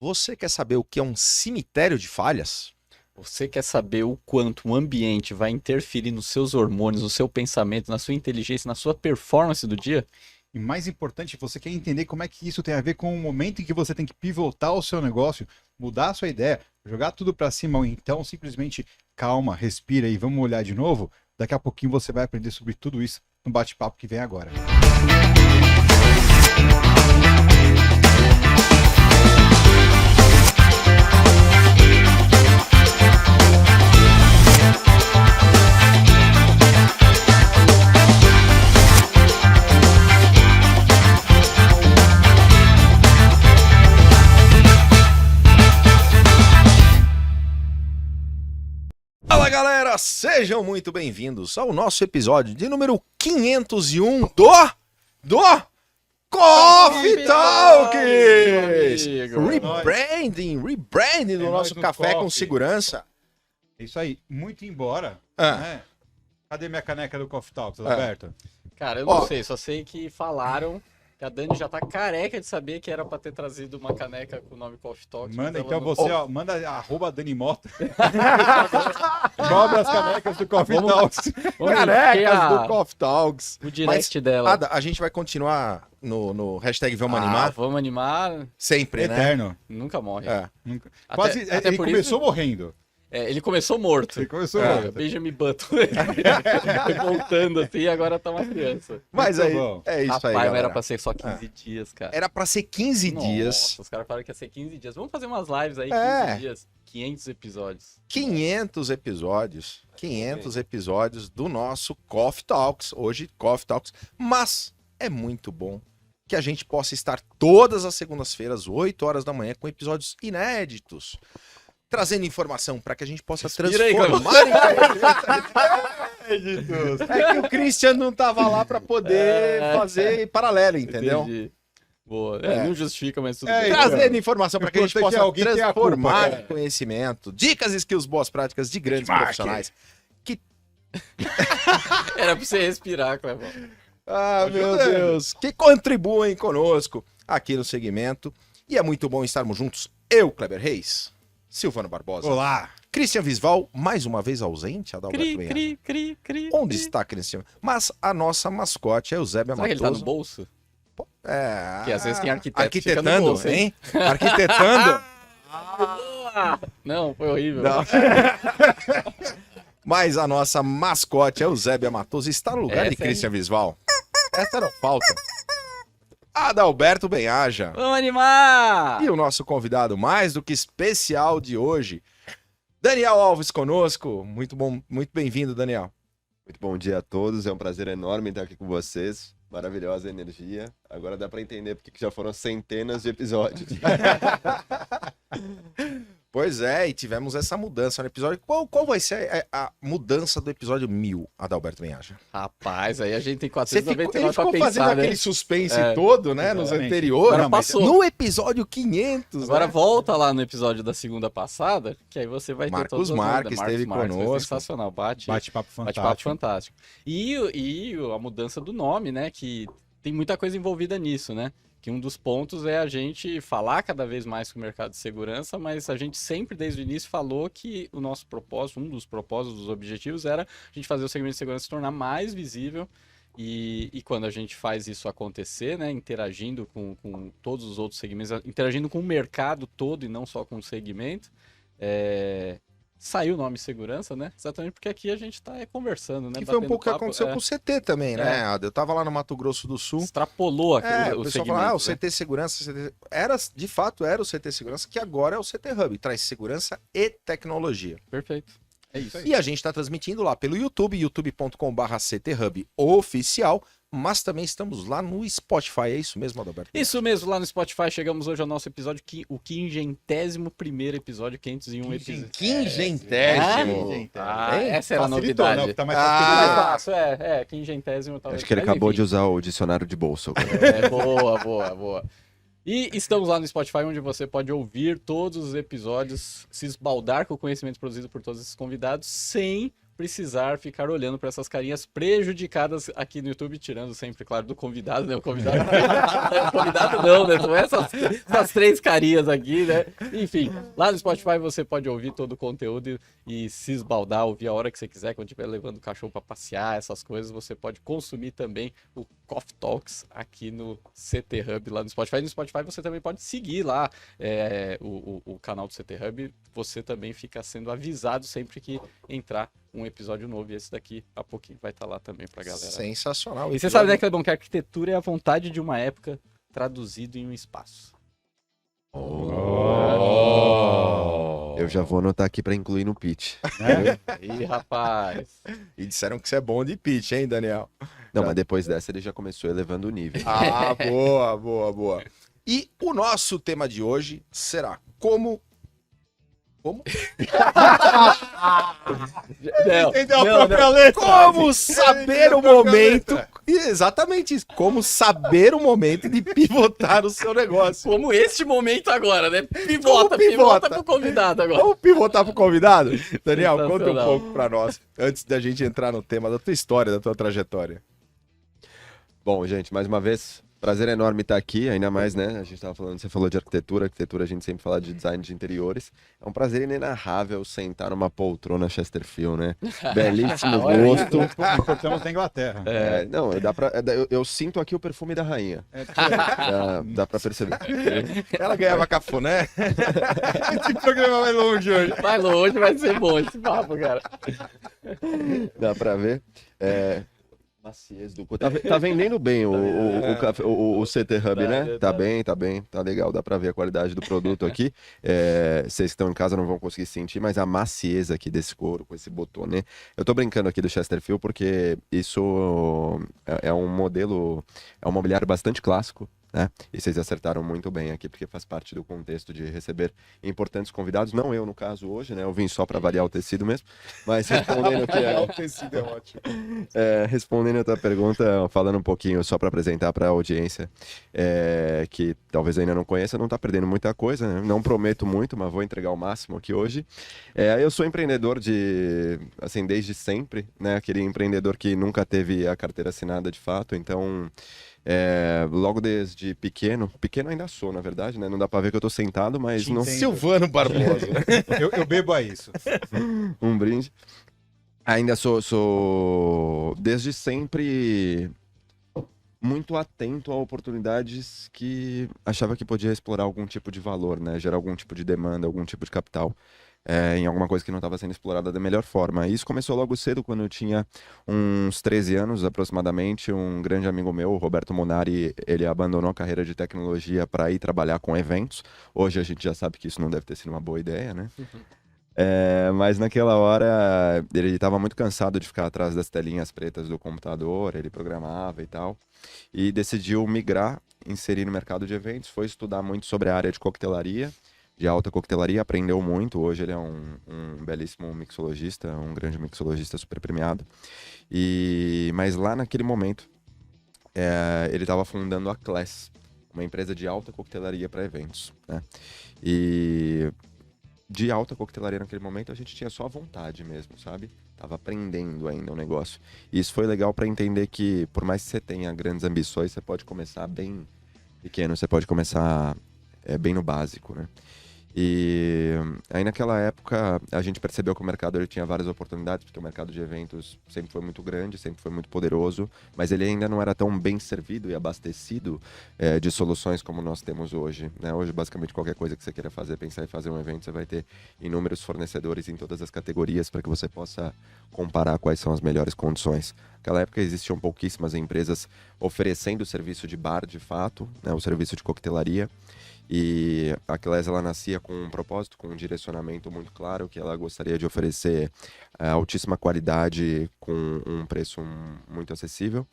Você quer saber o que é um cemitério de falhas? Você quer saber o quanto o ambiente vai interferir nos seus hormônios, no seu pensamento, na sua inteligência, na sua performance do dia? E mais importante, você quer entender como é que isso tem a ver com o momento em que você tem que pivotar o seu negócio, mudar a sua ideia, jogar tudo para cima, ou então simplesmente calma, respira e vamos olhar de novo? Daqui a pouquinho você vai aprender sobre tudo isso no bate-papo que vem agora. Fala galera, sejam muito bem-vindos ao nosso episódio de número 501 do Coffee Talks! Rebranding do nosso café com segurança. É isso aí, muito embora, Ah. né? Cadê minha caneca do Coffee Talks, Alberto? Cara, eu não sei, só sei que falaram que a Dani já tá careca de saber que era pra ter trazido uma caneca com o nome Coffee Talks. Manda ela então não- você, ó, manda @Dani Mota. Cobra as canecas do Coffee Vamos- Talks. Vamos Carecas enfiar do Coffee Talks. o direct dela. Ada, a gente vai continuar no hashtag Vamos Ah, Animar? vamos animar, Sempre, né? Eterno. nunca morre. É. Nunca. Até- Quase, até ele por começou morrendo. Ele começou morto. Ele começou É. morrendo. Benjamin Button. Voltando assim, e agora tá uma criança. Mas Muito aí, bom. é isso Rapaz, aí, mas galera. era pra ser só 15 dias, cara. Era pra ser 15 dias. Nossa, os caras falaram que ia ser 15 dias. Vamos fazer umas lives aí, 15 É. dias. 500 episódios. 500 episódios. 500 episódios do nosso Coffee Talks. Hoje, Coffee Talks. Mas é muito bom que a gente possa estar todas as segundas-feiras, 8 horas da manhã, com episódios inéditos. Trazendo informação para que a gente possa Respira aí, transformar É que o Christian não tava lá para poder fazer em paralelo, entendeu? Entendi. Boa. É. Não justifica, mas tudo É, bem. então. Trazendo informação para que a gente Importante é possa alguém ter a transformar culpa, em conhecimento, dicas, skills, boas práticas de grandes Benchmark. profissionais. Era pra você respirar, Clevão. Ah, meu Ajudando. Deus, que contribuem conosco aqui no segmento. E é muito bom estarmos juntos. Eu, Kleber Reis, Silvano Barbosa, Olá. Christian Visval, mais uma vez ausente, Adalberto Cri, Benha. cri, cri, cri. Onde cri. está Christian? Mas a nossa mascote é Eusébia Será que ele tá no Matoso. bolso? É. Porque às vezes tem arquiteto que fica no Arquitetando, bolso, hein? hein? Arquitetando. Não, foi horrível. Não. Mas a nossa mascote é Eusébia Matoso. Está no lugar Essa de é Christian Visval. Essa não falta. Adalberto Benhaja. Vamos animar! E o nosso convidado mais do que especial de hoje, Daniel Alves conosco. Muito bom, muito bem-vindo, Daniel. Muito bom dia a todos, é um prazer enorme estar aqui com vocês. Maravilhosa energia. Agora dá para entender porque que já foram centenas de episódios. Pois é, e tivemos essa mudança no episódio. Qual vai ser a mudança do episódio 1000, Adalberto Benhaja? Rapaz, aí a gente tem Ele 499 ficou pra fazendo pensar, né? aquele suspense É, todo, né, nos exatamente. anteriores. Agora Não, mas passou. No episódio 500, Agora né? volta lá no episódio da segunda passada, que aí você vai ter Marcos todas as Marques novidades. esteve Foi conosco. sensacional, Bate-papo bate-papo fantástico. fantástico. E a mudança do nome, né? Que tem muita coisa envolvida nisso, né? Que um dos pontos é a gente falar cada vez mais com o mercado de segurança, mas a gente sempre, desde o início, falou que o nosso propósito, um dos propósitos, dos objetivos, era a gente fazer o segmento de segurança se tornar mais visível. E quando a gente faz isso acontecer, né, interagindo com todos os outros segmentos, interagindo com o mercado todo e não só com o segmento, saiu o nome segurança, né? Exatamente porque aqui a gente está conversando, né? Que foi um batendo pouco o que papo, aconteceu com o CT também, né, Ada? Eu tava lá no Mato Grosso do Sul. extrapolou O o pessoal segmento. fala, o né? CT Segurança, era, de fato, era o CT Segurança, que agora é o CT Hub, traz segurança e tecnologia. Perfeito. É isso. E a gente está transmitindo lá pelo YouTube, youtube.com/CTHub oficial, mas também estamos lá no Spotify, é isso mesmo, Adalberto? Isso mesmo, lá no Spotify chegamos hoje ao nosso episódio, o 501º episódio, 501 episódios. Quingentésimo. Essa era a Facilitou, novidade. não, que tá mais Ah, Mais facilitado. fácil, quingentésimo talvez. Acho que ele Mas, acabou enfim. de usar o dicionário de bolso. Boa. E estamos lá no Spotify, onde você pode ouvir todos os episódios, se esbaldar com o conhecimento produzido por todos esses convidados, sem precisar ficar olhando para essas carinhas prejudicadas aqui no YouTube, tirando sempre, claro, do convidado, né? O convidado, o convidado não, né? São essas 3 carinhas aqui, né? Enfim, lá no Spotify você pode ouvir todo o conteúdo e se esbaldar, ouvir a hora que você quiser, quando estiver levando o cachorro para passear, essas coisas, você pode consumir também o Coffee Talks aqui no CT Hub, lá no Spotify. No Spotify você também pode seguir lá o canal do CT Hub, você também fica sendo avisado sempre que entrar um episódio novo, e esse daqui a pouquinho vai estar lá também pra galera. Sensacional. E você sabe, né, Clebão, que a arquitetura é a vontade de uma época traduzido em um espaço. Eu já vou anotar aqui pra incluir no pitch. Ih, rapaz. E disseram que você é bom de pitch, hein, Daniel? Não, mas depois dessa ele já começou elevando o nível. Ah, boa, boa, boa. E o nosso tema de hoje será como... Entendeu a própria letra? Como saber o momento... Exatamente isso. Como saber o momento de pivotar o seu negócio. Como este momento agora, né? Pivota pro convidado agora. Vamos pivotar pro convidado? Daniel, conta um Sensacional. pouco pra nós, antes da gente entrar no tema da tua história, da tua trajetória. Bom, gente, mais uma vez, prazer enorme estar aqui, ainda mais, né? A gente tava falando, você falou de arquitetura a gente sempre fala de design de interiores. É um prazer inenarrável sentar numa poltrona Chesterfield, né? Belíssimo Olha gosto. Importamos da Inglaterra. Não, eu sinto aqui o perfume da rainha. Dá pra perceber. Ela ganhava cafuné. Esse programa vai longe hoje. Vai longe, vai ser bom esse papo, cara. Dá pra ver. Maciez do cu. Tá vendendo bem o CT Hub, né? Tá bem, tá legal. Dá pra ver a qualidade do produto aqui. Vocês que estão em casa não vão conseguir sentir, mas a maciez aqui desse couro, com esse botão, né? Eu tô brincando aqui do Chesterfield porque isso é um modelo, é um mobiliário bastante clássico, né? E vocês acertaram muito bem aqui, porque faz parte do contexto de receber importantes convidados. Não eu, no caso, hoje, né? Eu vim só para variar o tecido mesmo. Mas respondendo aqui... O tecido é ótimo. Respondendo a tua pergunta, falando um pouquinho só para apresentar para a audiência, que talvez ainda não conheça, não tá perdendo muita coisa, né? Não prometo muito, mas vou entregar o máximo aqui hoje. Eu sou empreendedor assim, desde sempre, né? Aquele empreendedor que nunca teve a carteira assinada de fato, então... logo desde pequeno ainda sou, na verdade, né? Não dá pra ver que eu tô sentado, mas Te não... entendo. Silvano Barbosa. Eu bebo a isso. Um brinde. Ainda sou desde sempre muito atento a oportunidades que achava que podia explorar algum tipo de valor, né? Gerar algum tipo de demanda, algum tipo de capital. Em alguma coisa que não estava sendo explorada da melhor forma. E isso começou logo cedo, quando eu tinha uns 13 anos aproximadamente. Um grande amigo meu, o Roberto Monari, ele abandonou a carreira de tecnologia para ir trabalhar com eventos. Hoje a gente já sabe que isso não deve ter sido uma boa ideia, né? Mas naquela hora ele estava muito cansado de ficar atrás das telinhas pretas do computador, ele programava e tal, e decidiu migrar, inserir no mercado de eventos, foi estudar muito sobre a área de coquetelaria, de alta coquetelaria, aprendeu muito. Hoje ele é um belíssimo mixologista, um grande mixologista super premiado. Mas lá naquele momento, ele estava fundando a Class, uma empresa de alta coquetelaria para eventos, né? E de alta coquetelaria naquele momento a gente tinha só vontade mesmo, sabe? Tava aprendendo ainda o negócio. E isso foi legal para entender que, por mais que você tenha grandes ambições, você pode começar bem pequeno, você pode começar bem no básico, né? E aí naquela época a gente percebeu que o mercado ele tinha várias oportunidades, porque o mercado de eventos sempre foi muito grande, sempre foi muito poderoso, mas ele ainda não era tão bem servido e abastecido de soluções como nós temos hoje, né? Hoje basicamente qualquer coisa que você queira fazer, pensar em fazer um evento, você vai ter inúmeros fornecedores em todas as categorias para que você possa comparar quais são as melhores condições. Naquela época existiam pouquíssimas empresas oferecendo o serviço de bar de fato, né? O serviço de coquetelaria. E a Class, ela nascia com um propósito, com um direcionamento muito claro, que ela gostaria de oferecer altíssima qualidade com um preço muito acessível.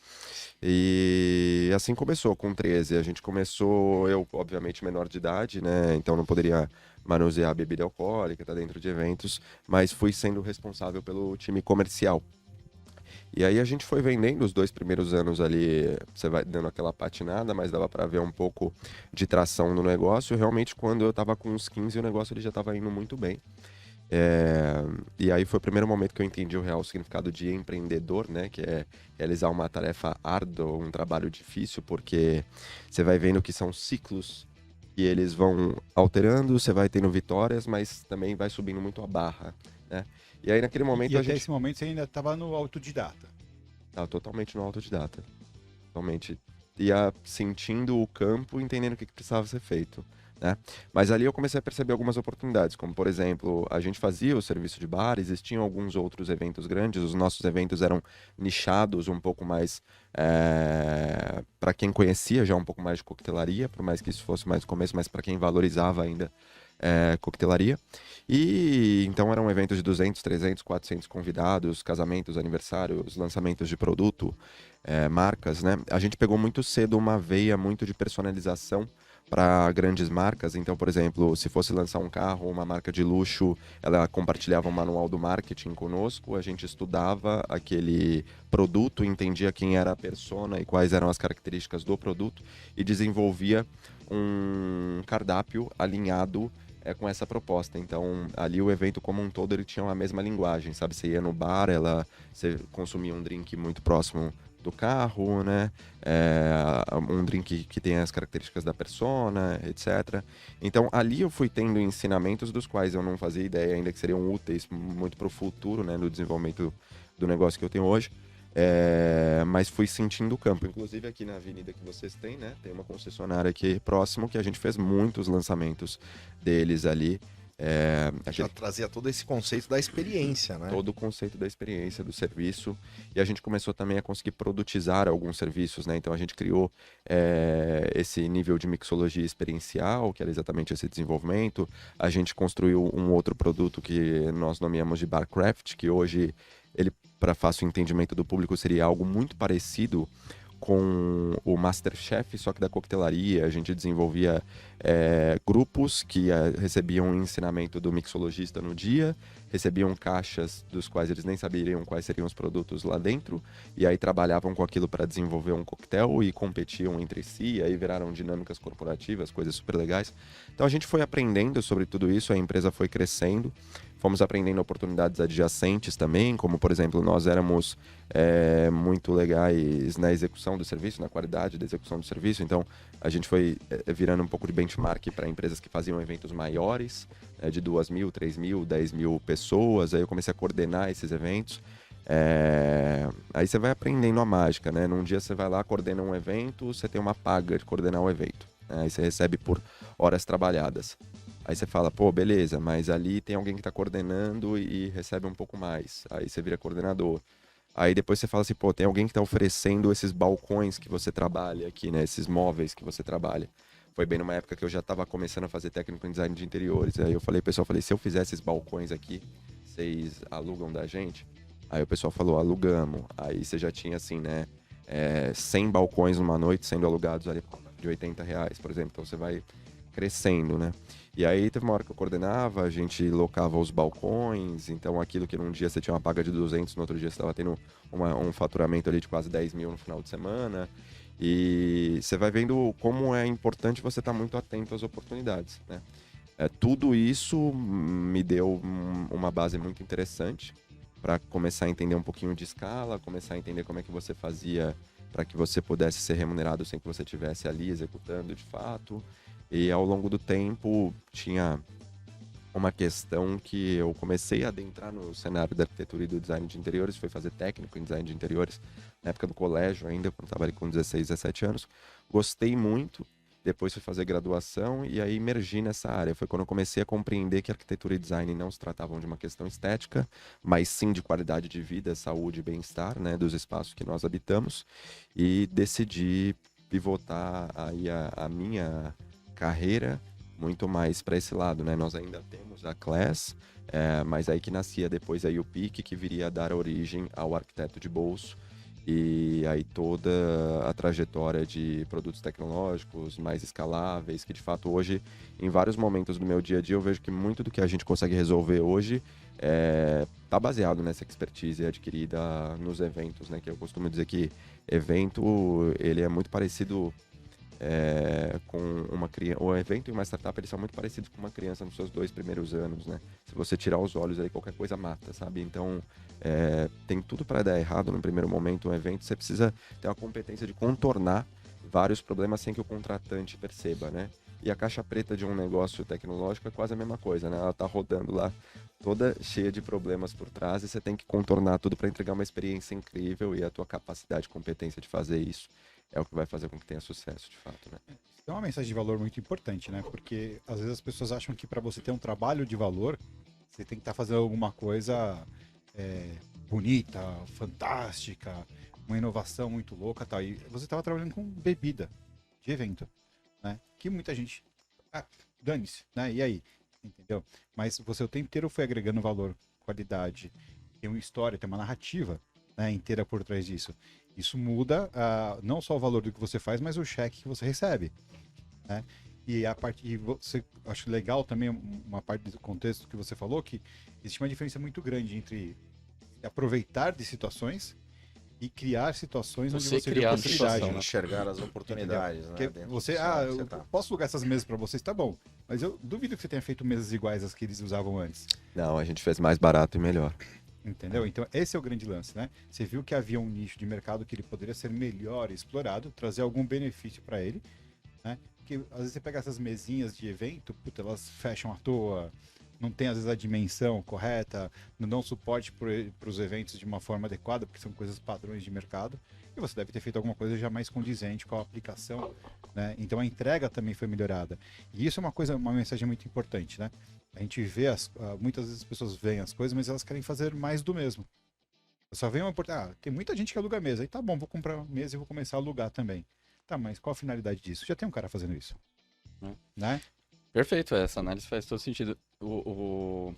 E assim começou, com 13. A gente começou, eu obviamente menor de idade, né? Então não poderia manusear bebida alcoólica, tá dentro de eventos, mas fui sendo responsável pelo time comercial. E aí a gente foi vendendo os 2 primeiros anos ali, você vai dando aquela patinada, mas dava para ver um pouco de tração no negócio. Realmente, quando eu estava com uns 15, o negócio ele já estava indo muito bem. E aí foi o primeiro momento que eu entendi o real significado de empreendedor, né? Que é realizar uma tarefa árdua, um trabalho difícil, porque você vai vendo que são ciclos e eles vão alterando, você vai tendo vitórias, mas também vai subindo muito a barra, né? E aí naquele momento E a até gente esse momento você ainda estava no autodidata. tá totalmente no autodidata. Totalmente ia sentindo o campo, entendendo o que precisava ser feito, né? Mas ali eu comecei a perceber algumas oportunidades, como por exemplo, a gente fazia o serviço de bar, existiam alguns outros eventos grandes, os nossos eventos eram nichados um pouco mais para quem conhecia já um pouco mais de coquetelaria, por mais que isso fosse mais no começo, mas para quem valorizava ainda coquetelaria. E então eram eventos de 200, 300, 400 convidados, casamentos, aniversários, lançamentos de produto, marcas, né? A gente pegou muito cedo uma veia muito de personalização para grandes marcas. Então, por exemplo, se fosse lançar um carro, uma marca de luxo, ela compartilhava um manual do marketing conosco, a gente estudava aquele produto, entendia quem era a persona e quais eram as características do produto e desenvolvia um cardápio alinhado com essa proposta. Então, ali o evento como um todo, ele tinha a mesma linguagem, sabe? Você ia no bar, você consumia um drink muito próximo do carro, né? Um drink que tem as características da persona, etc. Então, ali eu fui tendo ensinamentos dos quais eu não fazia ideia ainda que seriam úteis muito para o futuro, né? No desenvolvimento do negócio que eu tenho hoje. Mas fui sentindo o campo. Inclusive aqui na avenida que vocês têm, né? Tem uma concessionária aqui próximo que a gente fez muitos lançamentos deles ali. Já trazia todo esse conceito da experiência, né? Todo o conceito da experiência, do serviço. E a gente começou também a conseguir produtizar alguns serviços, né? Então a gente criou esse nível de mixologia experiencial, que era exatamente esse desenvolvimento. A gente construiu um outro produto que nós nomeamos de Barcraft, que hoje, ele, para fácil entendimento do público, seria algo muito parecido com o Masterchef, só que da coquetelaria. A gente desenvolvia grupos que recebiam um ensinamento do mixologista no dia, recebiam caixas dos quais eles nem saberiam quais seriam os produtos lá dentro, e aí trabalhavam com aquilo para desenvolver um coquetel e competiam entre si, aí viraram dinâmicas corporativas, coisas super legais. Então a gente foi aprendendo sobre tudo isso, a empresa foi crescendo, fomos aprendendo oportunidades adjacentes também, como por exemplo, nós éramos muito legais na execução do serviço, na qualidade da execução do serviço, então a gente foi virando um pouco de benchmark para empresas que faziam eventos maiores, de 2.000, 3.000, 10.000 pessoas, aí eu comecei a coordenar esses eventos. Aí você vai aprendendo a mágica, né? Num dia você vai lá, coordena um evento, você tem uma paga de coordenar o evento, né? Aí você recebe por horas trabalhadas. Aí você fala, pô, beleza, mas ali tem alguém que está coordenando e recebe um pouco mais. Aí você vira coordenador. Aí depois você fala assim, pô, tem alguém que está oferecendo esses balcões que você trabalha aqui, né? Esses móveis que você trabalha. Foi bem numa época que eu já estava começando a fazer técnico em design de interiores. Aí eu falei, pessoal, se eu fizer esses balcões aqui, vocês alugam da gente? Aí o pessoal falou, alugamos. Aí você já tinha assim, né? 100 balcões numa noite sendo alugados ali de R$80, por exemplo. Então você vai crescendo, né? E aí teve uma hora que eu coordenava, a gente locava os balcões, então aquilo que num dia você tinha uma paga de 200, no outro dia você estava tendo um faturamento ali de quase 10.000 no final de semana. E você vai vendo como é importante você estar muito atento às oportunidades, né? Tudo isso me deu uma base muito interessante para começar a entender um pouquinho de escala, começar a entender como é que você fazia para que você pudesse ser remunerado sem que você estivesse ali executando de fato. E ao longo do tempo tinha uma questão que eu comecei a adentrar no cenário da arquitetura e do design de interiores, foi fazer técnico em design de interiores, na época do colégio ainda, quando estava ali com 16, 17 anos. Gostei muito, depois fui fazer graduação e aí emergi nessa área. Foi quando eu comecei a compreender que arquitetura e design não se tratavam de uma questão estética, mas sim de qualidade de vida, saúde e bem-estar, né, dos espaços que nós habitamos, e decidi pivotar aí a minha carreira muito mais para esse lado, né? Nós ainda temos a Class, mas aí que nascia depois aí o PIC, que viria a dar origem ao Arquiteto de Bolso, e aí toda a trajetória de produtos tecnológicos mais escaláveis, que de fato hoje, em vários momentos do meu dia a dia, eu vejo que muito do que a gente consegue resolver hoje tá baseado nessa expertise adquirida nos eventos, né? Que eu costumo dizer que evento, ele é muito parecido com uma criança. O evento e uma startup, eles são muito parecidos com uma criança nos seus 2 primeiros anos, né? Se você tirar os olhos aí, qualquer coisa mata, sabe? Então, tem tudo para dar errado no primeiro momento. Um evento, você precisa ter a competência de contornar vários problemas sem que o contratante perceba, né? E a caixa preta de um negócio tecnológico é quase a mesma coisa, né? Ela tá rodando lá toda cheia de problemas por trás e você tem que contornar tudo para entregar uma experiência incrível, e a tua capacidade e competência de fazer isso é o que vai fazer com que tenha sucesso, de fato, né? É uma mensagem de valor muito importante, né? Porque às vezes as pessoas acham que para você ter um trabalho de valor, você tem que estar fazendo alguma coisa bonita, fantástica, uma inovação muito louca, tal. E você estava trabalhando com bebida de evento, né? Que muita gente, dane-se, né? E aí, entendeu? Mas você o tempo inteiro foi agregando valor, qualidade, tem uma história, tem uma narrativa, né, inteira por trás disso. Isso muda não só o valor do que você faz, mas o cheque que você recebe, né? E você acho legal também uma parte do contexto que você falou, que existe uma diferença muito grande entre aproveitar de situações e criar situações onde você vê criar a oportunidade, situação, né? né? Enxergar as oportunidades, né? Porque dentro você, do cenário que eu você tá. posso alugar essas mesas para vocês, tá bom. Mas eu duvido que você tenha feito mesas iguais às que eles usavam antes. Não, a gente fez mais barato e melhor. Entendeu? Então, esse é o grande lance, né? Você viu que havia um nicho de mercado que ele poderia ser melhor explorado, trazer algum benefício para ele, né? Porque às vezes você pega essas mesinhas de evento, puta, elas fecham à toa, não tem às vezes a dimensão correta, não dão suporte para os eventos de uma forma adequada, porque são coisas padrões de mercado, e você deve ter feito alguma coisa já mais condizente com a aplicação, né? Então a entrega também foi melhorada. E isso é uma mensagem muito importante, né? A gente vê, muitas vezes as pessoas veem as coisas, mas elas querem fazer mais do mesmo. Só vem uma oportunidade. Tem muita gente que aluga mesa. Aí tá bom, vou comprar uma mesa e vou começar a alugar também. Tá, mas qual a finalidade disso? Já tem um cara fazendo isso. Né? Perfeito, essa análise faz todo sentido.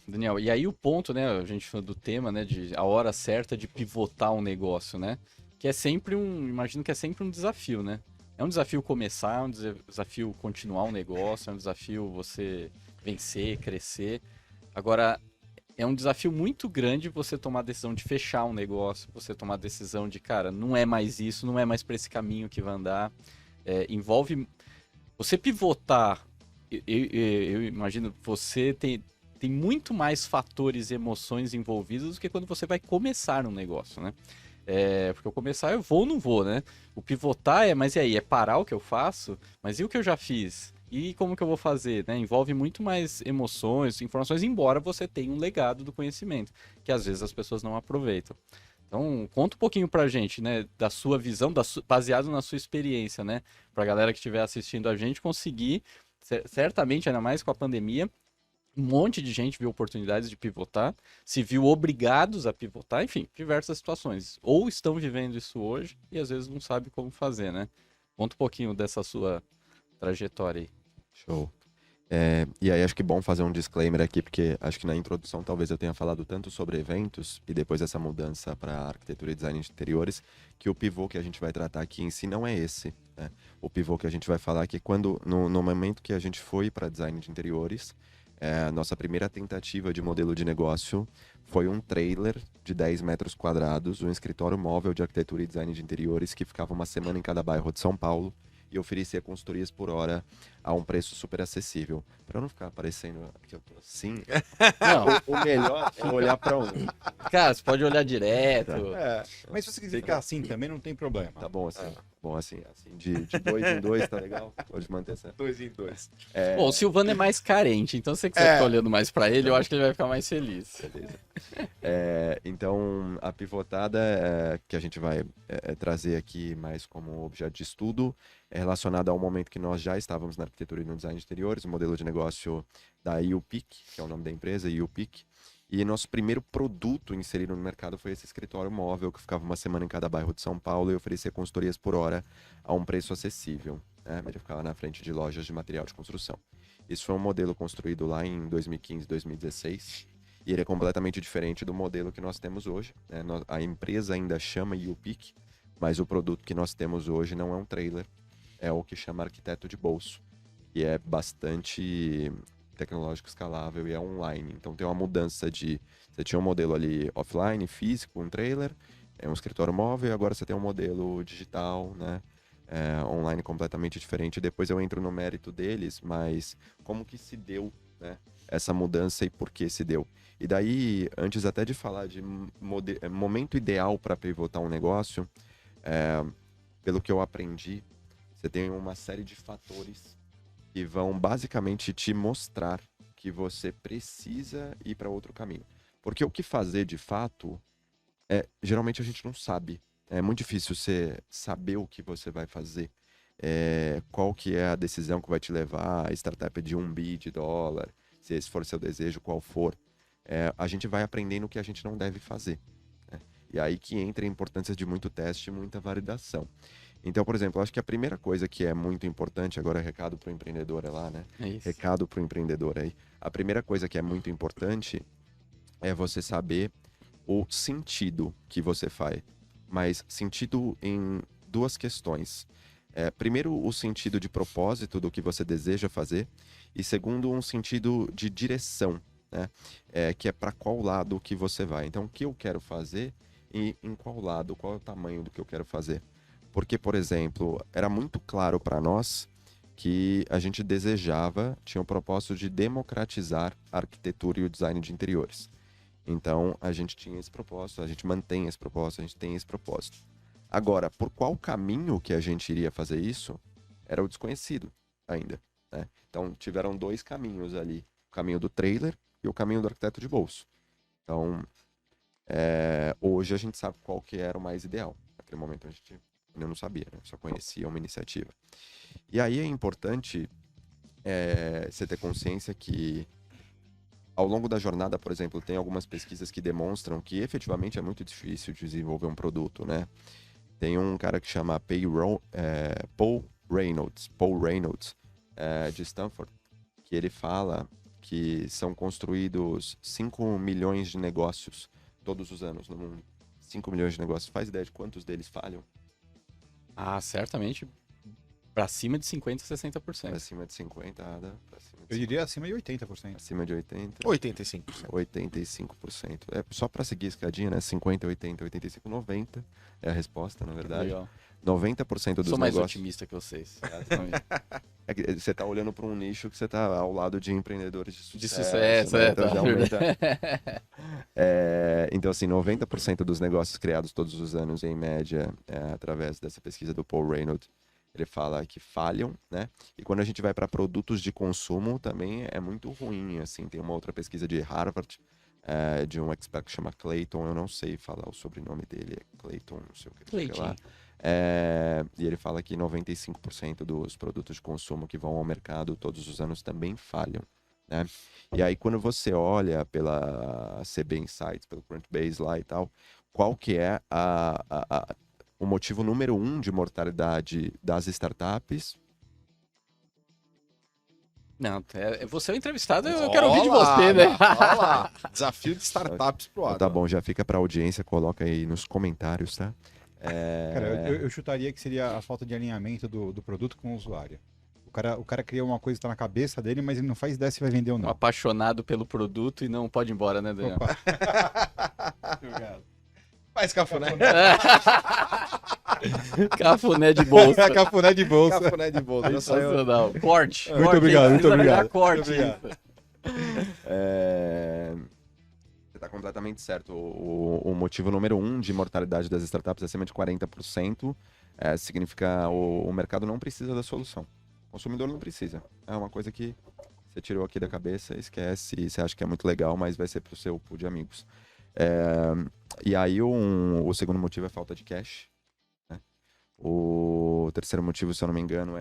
Daniel, e aí o ponto, né, a gente falou do tema, né, de a hora certa de pivotar um negócio, né, que é sempre imagino que é sempre um desafio, né, é um desafio começar, é um desafio continuar um negócio, é um desafio você vencer, crescer. Agora, é um desafio muito grande você tomar a decisão de fechar um negócio, você tomar a decisão de, cara, não é mais isso, não é mais para esse caminho que vai andar. Envolve você pivotar. Eu imagino que você tem muito mais fatores e emoções envolvidas do que quando você vai começar um negócio, né? Porque eu começar eu vou ou não vou, né? O pivotar mas e aí? É parar o que eu faço? Mas e o que eu já fiz? E como que eu vou fazer, né? Envolve muito mais emoções, informações, embora você tenha um legado do conhecimento, que às vezes as pessoas não aproveitam. Então, conta um pouquinho pra gente, né, da sua visão, baseado na sua experiência, né? Pra galera que estiver assistindo a gente conseguir, certamente, ainda mais com a pandemia, um monte de gente viu oportunidades de pivotar, se viu obrigados a pivotar, enfim, diversas situações. Ou estão vivendo isso hoje e às vezes não sabe como fazer, né? Conta um pouquinho dessa sua trajetória aí. Show. E aí acho que é bom fazer um disclaimer aqui, porque acho que na introdução talvez eu tenha falado tanto sobre eventos e depois essa mudança para arquitetura e design de interiores, que o pivô que a gente vai tratar aqui em si não é esse, né? O pivô que a gente vai falar aqui é quando, no momento que a gente foi para design de interiores, a nossa primeira tentativa de modelo de negócio foi um trailer de 10 metros quadrados, um escritório móvel de arquitetura e design de interiores que ficava uma semana em cada bairro de São Paulo, e oferecia consultorias por hora a um preço super acessível. Para não ficar parecendo que eu tô assim, Não, o melhor é olhar para um. cara, você pode olhar direto. Mas se você quiser ficar assim também, não tem problema. Tá bom assim. Bom assim de 2 em 2, tá legal? Pode manter essa. 2 em 2. Bom, o Silvano é mais carente, então se você quiser ficar olhando mais pra ele, eu acho que ele vai ficar mais feliz. Beleza. Então, a pivotada que a gente vai trazer aqui mais como objeto de estudo é relacionada ao momento que nós já estávamos na arquitetura e no design de interiores, o modelo de negócio da YouPic, que é o nome da empresa, YouPic. E nosso primeiro produto inserido no mercado foi esse escritório móvel que ficava uma semana em cada bairro de São Paulo e oferecia consultorias por hora a um preço acessível, né? Ele ficava na frente de lojas de material de construção. Isso foi um modelo construído lá em 2015, 2016. E ele é completamente diferente do modelo que nós temos hoje, né? A empresa ainda chama YouPic, mas o produto que nós temos hoje não é um trailer, é o que chama arquiteto de bolso. E é bastante tecnológico, escalável e é online. Então tem uma mudança de... Você tinha um modelo ali offline, físico, um trailer, um escritório móvel, e agora você tem um modelo digital, né? online completamente diferente. Depois eu entro no mérito deles, mas como que se deu, né, essa mudança e por que se deu. E daí, antes até de falar de momento ideal para pivotar um negócio, pelo que eu aprendi, você tem uma série de fatores que vão basicamente te mostrar que você precisa ir para outro caminho. Porque o que fazer de fato, geralmente a gente não sabe. É muito difícil você saber o que você vai fazer. Qual que é a decisão que vai te levar, a startup de $1 bilhão, se esse for seu desejo, qual for. A gente vai aprendendo o que a gente não deve fazer, né? E aí que entra a importância de muito teste e muita validação. Então, por exemplo, eu acho que a primeira coisa que é muito importante, agora recado para o empreendedor lá, né? É isso. Recado para o empreendedor aí. A primeira coisa que é muito importante é você saber o sentido que você faz. Mas sentido em duas questões. Primeiro, o sentido de propósito do que você deseja fazer. E segundo, um sentido de direção, né? Que é para qual lado que você vai. Então, o que eu quero fazer e em qual lado, qual é o tamanho do que eu quero fazer. Porque, por exemplo, era muito claro para nós que a gente desejava, tinha o propósito de democratizar a arquitetura e o design de interiores. Então, a gente tinha esse propósito, a gente mantém esse propósito, a gente tem esse propósito. Agora, por qual caminho que a gente iria fazer isso, era o desconhecido ainda, né? Então, tiveram dois caminhos ali, o caminho do trailer e o caminho do arquiteto de bolso. Então, hoje a gente sabe qual que era o mais ideal. Naquele momento a gente ainda não sabia, né? Só conhecia uma iniciativa. E aí é importante você ter consciência que ao longo da jornada, por exemplo, tem algumas pesquisas que demonstram que efetivamente é muito difícil desenvolver um produto, né? Tem um cara que chama Paul Reynolds, de Stanford, que ele fala que são construídos 5 milhões de negócios todos os anos no mundo. 5 milhões de negócios. Faz ideia de quantos deles falham? Ah, certamente para cima de 50%, 60%. Acima de 50, pra cima de Eu diria acima de 80%. acima de 80, 85%. 85%. É só para seguir a escadinha, né? 50, 80, 85, 90 é a resposta, na verdade. Legal. 90% dos Sou mais negócios. otimista que vocês. É que você tá olhando para um nicho que você tá ao lado de empreendedores de sucesso. De sucesso, né? Então tá. já aumenta. Então, assim, 90% dos negócios criados todos os anos, em média, através dessa pesquisa do Paul Reynolds, ele fala que falham, né? E quando a gente vai para produtos de consumo, também é muito ruim, assim. Tem uma outra pesquisa de Harvard, de um expert que chama Clayton, eu não sei falar o sobrenome dele, é Clayton, não sei o que, sei lá. E ele fala que 95% dos produtos de consumo que vão ao mercado todos os anos também falham, né? E aí, quando você olha pela CB Insights, pelo Crunchbase lá e tal, qual que é o motivo número 1 de mortalidade das startups? Não, você é o entrevistado, eu quero ouvir de Olá, você, né? Olha lá. Desafio de startups pro Então, Adam. tá bom, já fica pra audiência, coloca aí nos comentários, tá? Cara, eu chutaria que seria a falta de alinhamento do produto com o usuário. O cara cria uma coisa que tá na cabeça dele, mas ele não faz ideia se vai vender ou não. Apaixonado pelo produto e não pode ir embora, né, Daniel? Opa. Faz cafuné. Cafuné de bolsa. Cafuné de bolsa. Cafuné de bolsa. Já saiu. Sensacional. Corte. Muito Corte, obrigado, hein? muito Precisa virar obrigado. Corte. Muito obrigado. Você está completamente certo. O motivo número 1 de mortalidade das startups é acima de 40%. Significa o mercado não precisa da solução. O consumidor não precisa. É uma coisa que você tirou aqui da cabeça, esquece, e você acha que é muito legal, mas vai ser para o seu pool de amigos. E aí o segundo motivo é falta de cash, né? O terceiro motivo, se eu não me engano,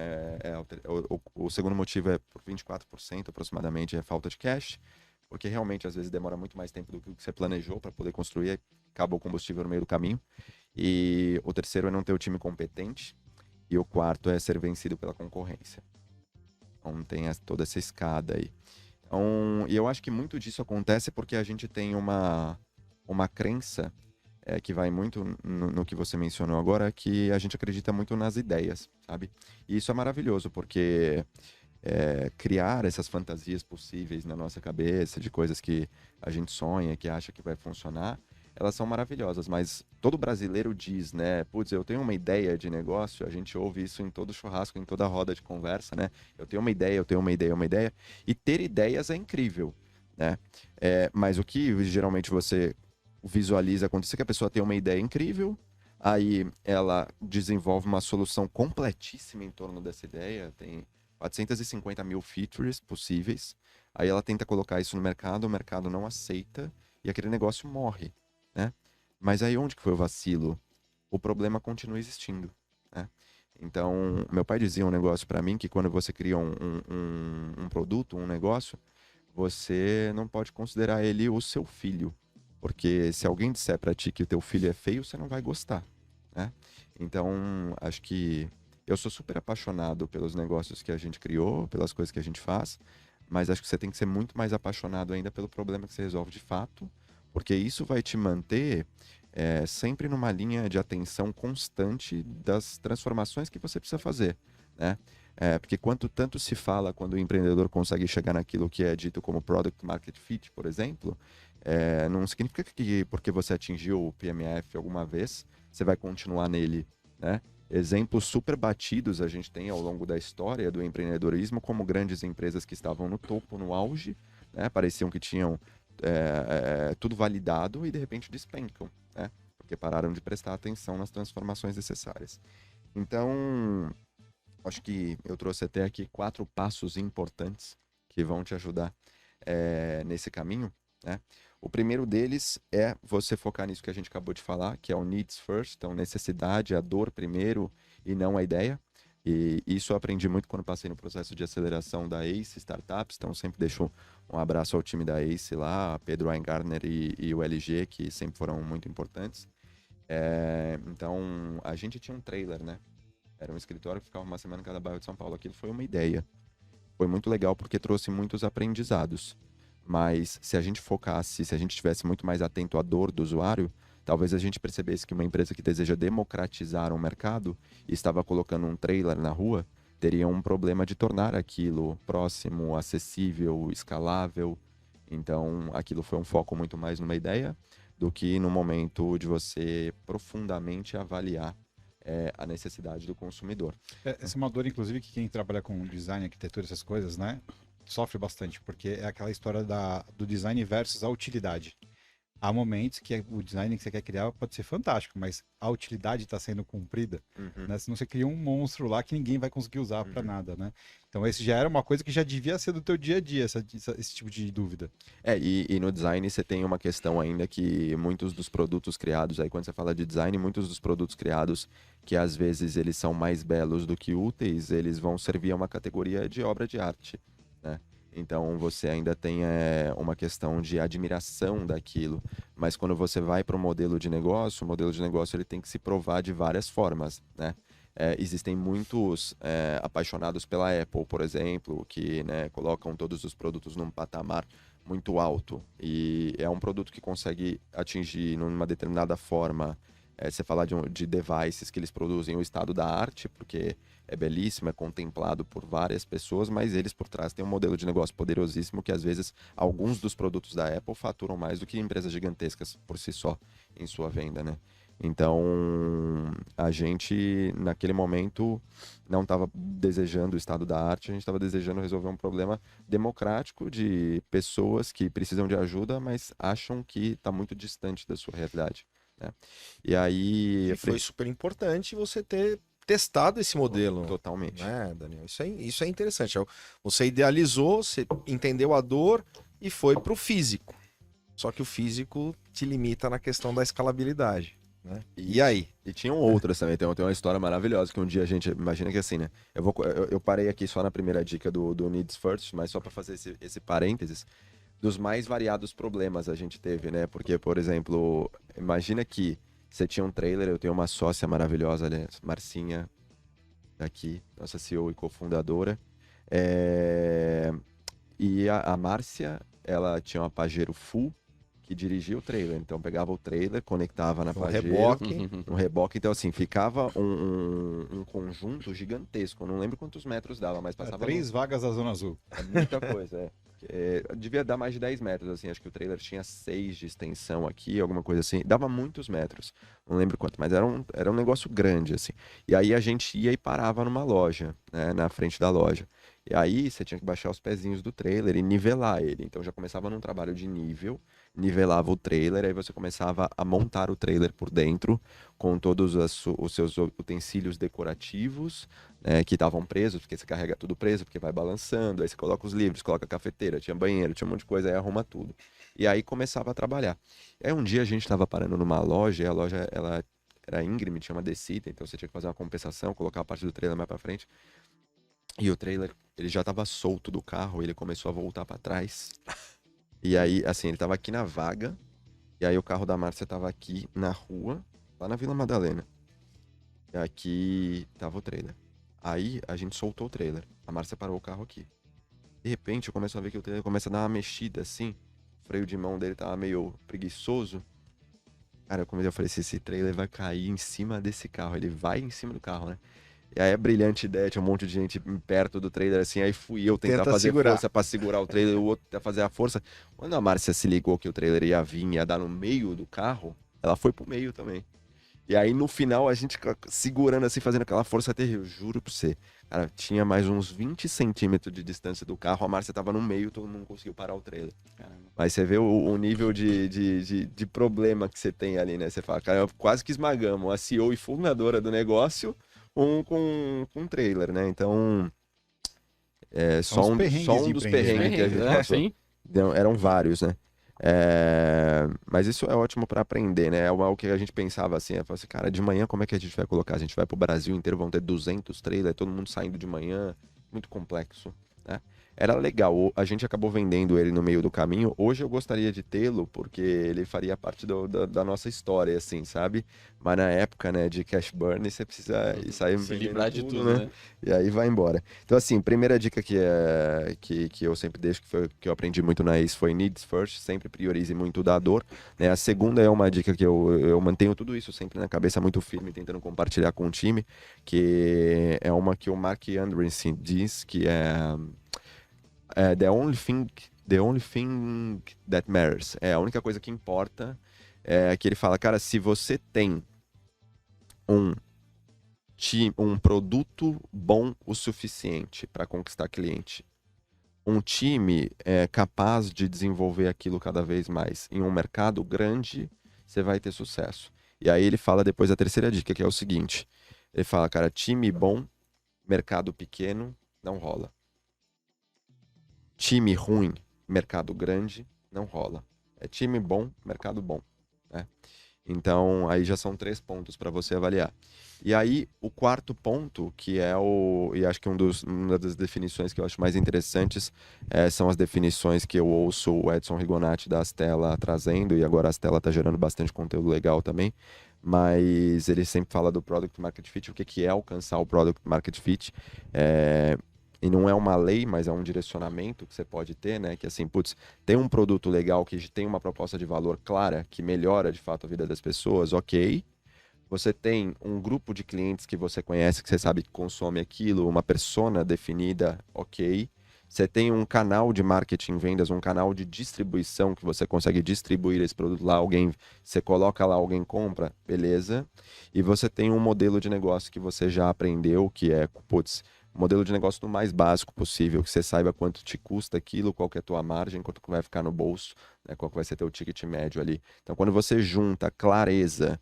o segundo motivo é por 24% aproximadamente, é falta de cash, porque realmente às vezes demora muito mais tempo do que você planejou para poder construir, acaba o combustível no meio do caminho. E o terceiro é não ter o time competente, e o quarto é ser vencido pela concorrência. Então tem toda essa escada aí. Então, e eu acho que muito disso acontece porque a gente tem uma crença que vai muito no que você mencionou agora, que a gente acredita muito nas ideias, sabe? E isso é maravilhoso, porque criar essas fantasias possíveis na nossa cabeça, de coisas que a gente sonha, que acha que vai funcionar, elas são maravilhosas, mas todo brasileiro diz, né? Putz, eu tenho uma ideia de negócio, a gente ouve isso em todo churrasco, em toda roda de conversa, né? Eu tenho uma ideia, eu tenho uma ideia, uma ideia. E ter ideias é incrível, né? Mas o que geralmente você visualiza acontecer é que a pessoa tem uma ideia incrível, aí ela desenvolve uma solução completíssima em torno dessa ideia, tem 450 mil features possíveis, aí ela tenta colocar isso no mercado, o mercado não aceita e aquele negócio morre, né? Mas aí onde que foi o vacilo? O problema continua existindo, né? Então, meu pai dizia um negócio para mim que quando você cria um produto, um negócio, você não pode considerar ele o seu filho. Porque se alguém disser para ti que o teu filho é feio, você não vai gostar, né? Então, acho que eu sou super apaixonado pelos negócios que a gente criou, pelas coisas que a gente faz, mas acho que você tem que ser muito mais apaixonado ainda pelo problema que você resolve de fato, porque isso vai te manter sempre numa linha de atenção constante das transformações que você precisa fazer, né? Porque quanto tanto se fala quando o empreendedor consegue chegar naquilo que é dito como Product Market Fit, por exemplo, não significa que porque você atingiu o PMF alguma vez, você vai continuar nele, né? Exemplos super batidos a gente tem ao longo da história do empreendedorismo, como grandes empresas que estavam no topo, no auge, né? Pareciam que tinham tudo validado e de repente despencam, né? Porque pararam de prestar atenção nas transformações necessárias. Então, acho que eu trouxe até aqui 4 passos importantes que vão te ajudar nesse caminho, né? O primeiro deles é você focar nisso que a gente acabou de falar, que é o needs first, então necessidade, a dor primeiro e não a ideia. E isso eu aprendi muito quando passei no processo de aceleração da ACE Startups, então sempre deixo um abraço ao time da ACE lá, Pedro Weingartner e o LG, que sempre foram muito importantes. Então, a gente tinha um trailer, né? Era um escritório que ficava uma semana em cada bairro de São Paulo. Aquilo foi uma ideia. Foi muito legal porque trouxe muitos aprendizados. Mas se a gente focasse, se a gente estivesse muito mais atento à dor do usuário, talvez a gente percebesse que uma empresa que deseja democratizar um mercado e estava colocando um trailer na rua, teria um problema de tornar aquilo próximo, acessível, escalável. Então, aquilo foi um foco muito mais numa ideia do que no momento de você profundamente avaliar a necessidade do consumidor. Essa é uma dor, inclusive, que quem trabalha com design, arquitetura, essas coisas, né? Sofre bastante, porque é aquela história do design versus a utilidade. Há momentos que o design que você quer criar pode ser fantástico, mas a utilidade está sendo cumprida, né? Senão você cria um monstro lá que ninguém vai conseguir usar para nada, né? Então esse já era uma coisa que já devia ser do teu dia a dia, esse tipo de dúvida. E no design você tem uma questão ainda que muitos dos produtos criados, aí quando você fala de design, muitos dos produtos criados que às vezes eles são mais belos do que úteis, eles vão servir a uma categoria de obra de arte, né? Então você ainda tem uma questão de admiração daquilo, mas quando você vai para o modelo de negócio, o modelo de negócio ele tem que se provar de várias formas, né? Existem muitos apaixonados pela Apple, por exemplo, que, né, colocam todos os produtos num patamar muito alto e é um produto que consegue atingir numa determinada forma. Você falar de devices que eles produzem, o estado da arte, porque é belíssimo, é contemplado por várias pessoas, mas eles por trás têm um modelo de negócio poderosíssimo que às vezes alguns dos produtos da Apple faturam mais do que empresas gigantescas por si só em sua venda, né? Então, a gente naquele momento não estava desejando o estado da arte, a gente estava desejando resolver um problema democrático de pessoas que precisam de ajuda, mas acham que está muito distante da sua realidade, né? E aí... E foi super importante você ter testado esse modelo. Totalmente. Né, Daniel? Isso é interessante. Você idealizou, você entendeu a dor e foi para o físico. Só que o físico te limita na questão da escalabilidade, né? E aí? E tinham outras também. Tem uma história maravilhosa que um dia a gente... Imagina que assim, né? Eu parei aqui só na primeira dica do Needs First, mas só para fazer esse parênteses. Dos mais variados problemas a gente teve, né? Porque, por exemplo, imagina que você tinha um trailer, eu tenho uma sócia maravilhosa, né? Marcinha, daqui, nossa CEO e cofundadora. E a Márcia, ela tinha uma Pajero Full que dirigia o trailer. Então pegava o trailer, conectava na Pajero, um reboque. Então assim, ficava um conjunto gigantesco. Eu não lembro quantos metros dava, mas passava... 3 vagas da Zona Azul. É muita coisa, Devia dar mais de 10 metros, assim. Acho que o trailer tinha 6 de extensão aqui, alguma coisa assim. Dava muitos metros. Não lembro quanto, mas era um negócio grande, assim. E aí a gente ia e parava numa loja, né? Na frente da loja. E aí você tinha que baixar os pezinhos do trailer e nivelar ele. Então já começava num trabalho de nível, nivelava o trailer, aí você começava a montar o trailer por dentro, com todos os seus utensílios decorativos, que estavam presos, porque você carrega tudo preso, porque vai balançando, aí você coloca os livros, coloca a cafeteira, tinha banheiro, tinha um monte de coisa, aí arruma tudo. E aí começava a trabalhar. Aí um dia a gente estava parando numa loja, e a loja ela era íngreme, tinha uma descida, então você tinha que fazer uma compensação, colocar a parte do trailer mais pra frente. E o trailer, ele já tava solto do carro, ele começou a voltar pra trás. E aí, assim, ele tava aqui na vaga, e aí o carro da Márcia tava aqui na rua, lá na Vila Madalena. E aqui tava o trailer. Aí a gente soltou o trailer. A Márcia parou o carro aqui. De repente eu começo a ver que o trailer começa a dar uma mexida assim. O freio de mão dele tava meio preguiçoso. Cara, eu falei, se esse trailer vai cair em cima desse carro, ele vai em cima do carro, né? E aí é brilhante ideia, tinha um monte de gente perto do trailer, assim, aí fui eu tentar Tenta fazer segurar. força pra segurar o trailer, o outro tentar fazer a força. Quando a Márcia se ligou que o trailer ia vir, ia dar no meio do carro, ela foi pro meio também. E aí no final a gente segurando assim, fazendo aquela força terrível, juro pra você. Cara, tinha mais uns 20 centímetros de distância do carro, a Márcia tava no meio, todo mundo conseguiu parar o trailer. Caramba. Mas você vê o nível de problema que você tem ali, né? Você fala, cara, quase que esmagamos a CEO e fundadora do negócio com um trailer, né? Então, São os perrengues só um de dos empreender, perrengues que a gente passou. Sim. Eram vários, né? Mas isso é ótimo para aprender, né? É algo que a gente pensava assim, assim, cara, de manhã como é que a gente vai colocar? A gente vai pro Brasil inteiro, vão ter 200 trailers, todo mundo saindo de manhã, muito complexo, né? Era legal, a gente acabou vendendo ele no meio do caminho. Hoje eu gostaria de tê-lo, porque ele faria parte da nossa história, assim, sabe? Mas na época, né, de cash burn, você precisa sair Se vendendo livrar de tudo, né? né? E aí vai embora. Então, assim, primeira dica que eu sempre deixo, que eu aprendi muito na Ace, foi needs first, sempre priorize muito o dador, né? A segunda é uma dica que eu mantenho tudo isso sempre na cabeça, muito firme, tentando compartilhar com o time, que é uma que o Mark Andreessen diz, que é the only thing that matters. É a única coisa que importa, é que ele fala, cara, se você tem um produto bom o suficiente para conquistar cliente, um time capaz de desenvolver aquilo cada vez mais em um mercado grande, você vai ter sucesso. E aí ele fala depois a terceira dica, que é o seguinte, ele fala, cara, time bom, mercado pequeno, não rola. Time ruim, mercado grande, não rola. É time bom, mercado bom, né? Então, aí já são 3 pontos para você avaliar. E aí, o quarto ponto, que é e acho que uma das definições que eu acho mais interessantes, são as definições que eu ouço o Edson Rigonati da Astela trazendo, e agora a Astela está gerando bastante conteúdo legal também, mas ele sempre fala do Product Market Fit, o que é alcançar o Product Market Fit. E não é uma lei, mas é um direcionamento que você pode ter, né? Que assim, putz, tem um produto legal que tem uma proposta de valor clara, que melhora de fato a vida das pessoas, ok. Você tem um grupo de clientes que você conhece, que você sabe que consome aquilo, uma persona definida, ok. Você tem um canal de marketing vendas, um canal de distribuição que você consegue distribuir esse produto lá, você coloca lá, alguém compra, beleza. E você tem um modelo de negócio que você já aprendeu, que é, putz, modelo de negócio do mais básico possível, que você saiba quanto te custa aquilo, qual que é a tua margem, quanto que vai ficar no bolso, né, qual que vai ser teu ticket médio ali. Então, quando você junta clareza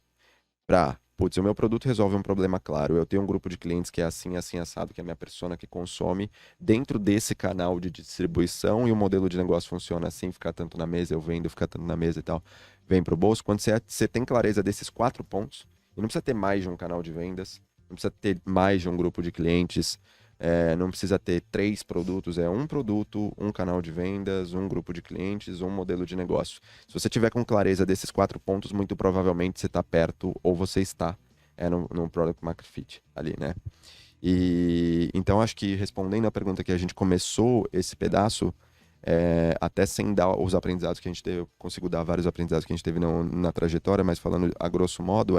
para, putz, o meu produto resolve um problema claro, eu tenho um grupo de clientes que é assim, assim, assado, que é a minha persona que consome, dentro desse canal de distribuição, e o modelo de negócio funciona assim, ficar tanto na mesa, eu vendo, ficar tanto na mesa e tal, vem pro bolso. Quando você tem clareza desses 4 pontos, e não precisa ter mais de um canal de vendas, não precisa ter mais de um grupo de clientes, não precisa ter 3 produtos, é um produto, um canal de vendas, um grupo de clientes, um modelo de negócio. Se você tiver com clareza desses 4 pontos, muito provavelmente você está perto ou você está no Product Market Fit ali, né? E então acho que respondendo a pergunta que a gente começou esse pedaço, até sem dar os aprendizados que a gente teve, eu consigo dar vários aprendizados que a gente teve na trajetória, mas falando a grosso modo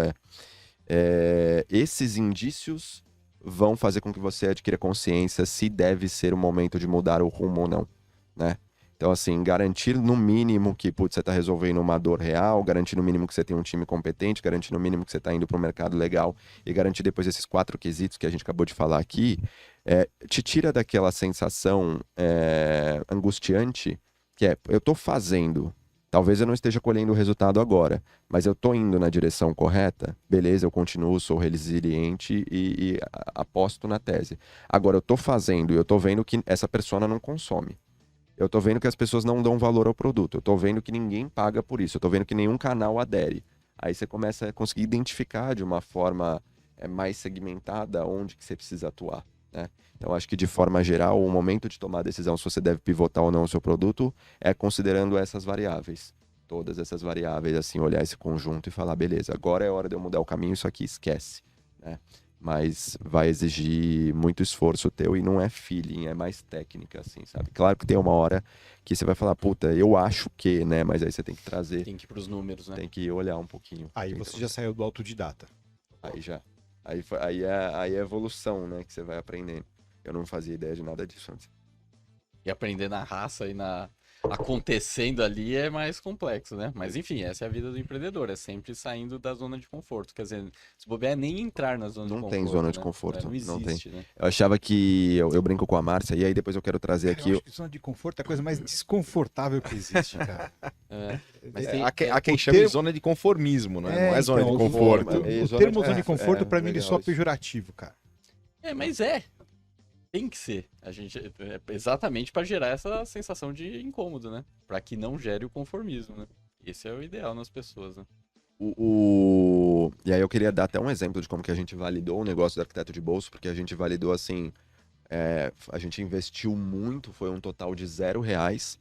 esses indícios vão fazer com que você adquira consciência se deve ser o momento de mudar o rumo ou não, né? Então, assim, garantir no mínimo que, putz, você está resolvendo uma dor real, garantir no mínimo que você tem um time competente, garantir no mínimo que você está indo para um mercado legal e garantir depois esses 4 quesitos que a gente acabou de falar aqui, te tira daquela sensação angustiante que eu estou fazendo, talvez eu não esteja colhendo o resultado agora, mas eu estou indo na direção correta, beleza, eu continuo, sou resiliente e aposto na tese. Agora, eu estou fazendo e eu estou vendo que essa persona não consome. Eu tô vendo que as pessoas não dão valor ao produto. Eu tô vendo que ninguém paga por isso. Eu tô vendo que nenhum canal adere. Aí você começa a conseguir identificar de uma forma mais segmentada onde que você precisa atuar, né? Então, acho que de forma geral, o momento de tomar a decisão se você deve pivotar ou não o seu produto é considerando essas variáveis. Todas essas variáveis, assim, olhar esse conjunto e falar, beleza, agora é hora de eu mudar o caminho, isso aqui esquece, né? Mas vai exigir muito esforço teu e não é feeling, é mais técnica, assim, sabe? Claro que tem uma hora que você vai falar, puta, eu acho que, né? Mas aí você tem que trazer, Tem que ir pros números, né? tem que olhar um pouquinho. Aí Tem você que- já saiu do autodidata. Aí já. Aí é evolução, né? Que você vai aprendendo. Eu não fazia ideia de nada disso antes. E aprender na raça e acontecendo ali é mais complexo, né? Mas enfim, essa é a vida do empreendedor, é sempre saindo da zona de conforto. Quer dizer, se bobear é nem entrar na zona de Não conforto. tem zona de né? conforto, Não não tem. existe, né? Eu achava que. Eu brinco com a Márcia, e aí depois eu quero trazer Cara, aqui. eu acho que zona de conforto é a coisa mais desconfortável que existe, cara. Mas tem, Há quem o chame de termo- zona de conformismo, né? Não é zona de então, conforto. O Zona termo de- zona de conforto, pra mim, ele legal só é isso. pejorativo, cara. mas é. Tem que ser. A gente exatamente para gerar essa sensação de incômodo, né? Para que não gere o conformismo, né? Esse é o ideal nas pessoas, né? E aí eu queria dar até um exemplo de como que a gente validou o negócio do arquiteto de bolso, porque a gente validou assim, a gente investiu muito, foi um total de R$0.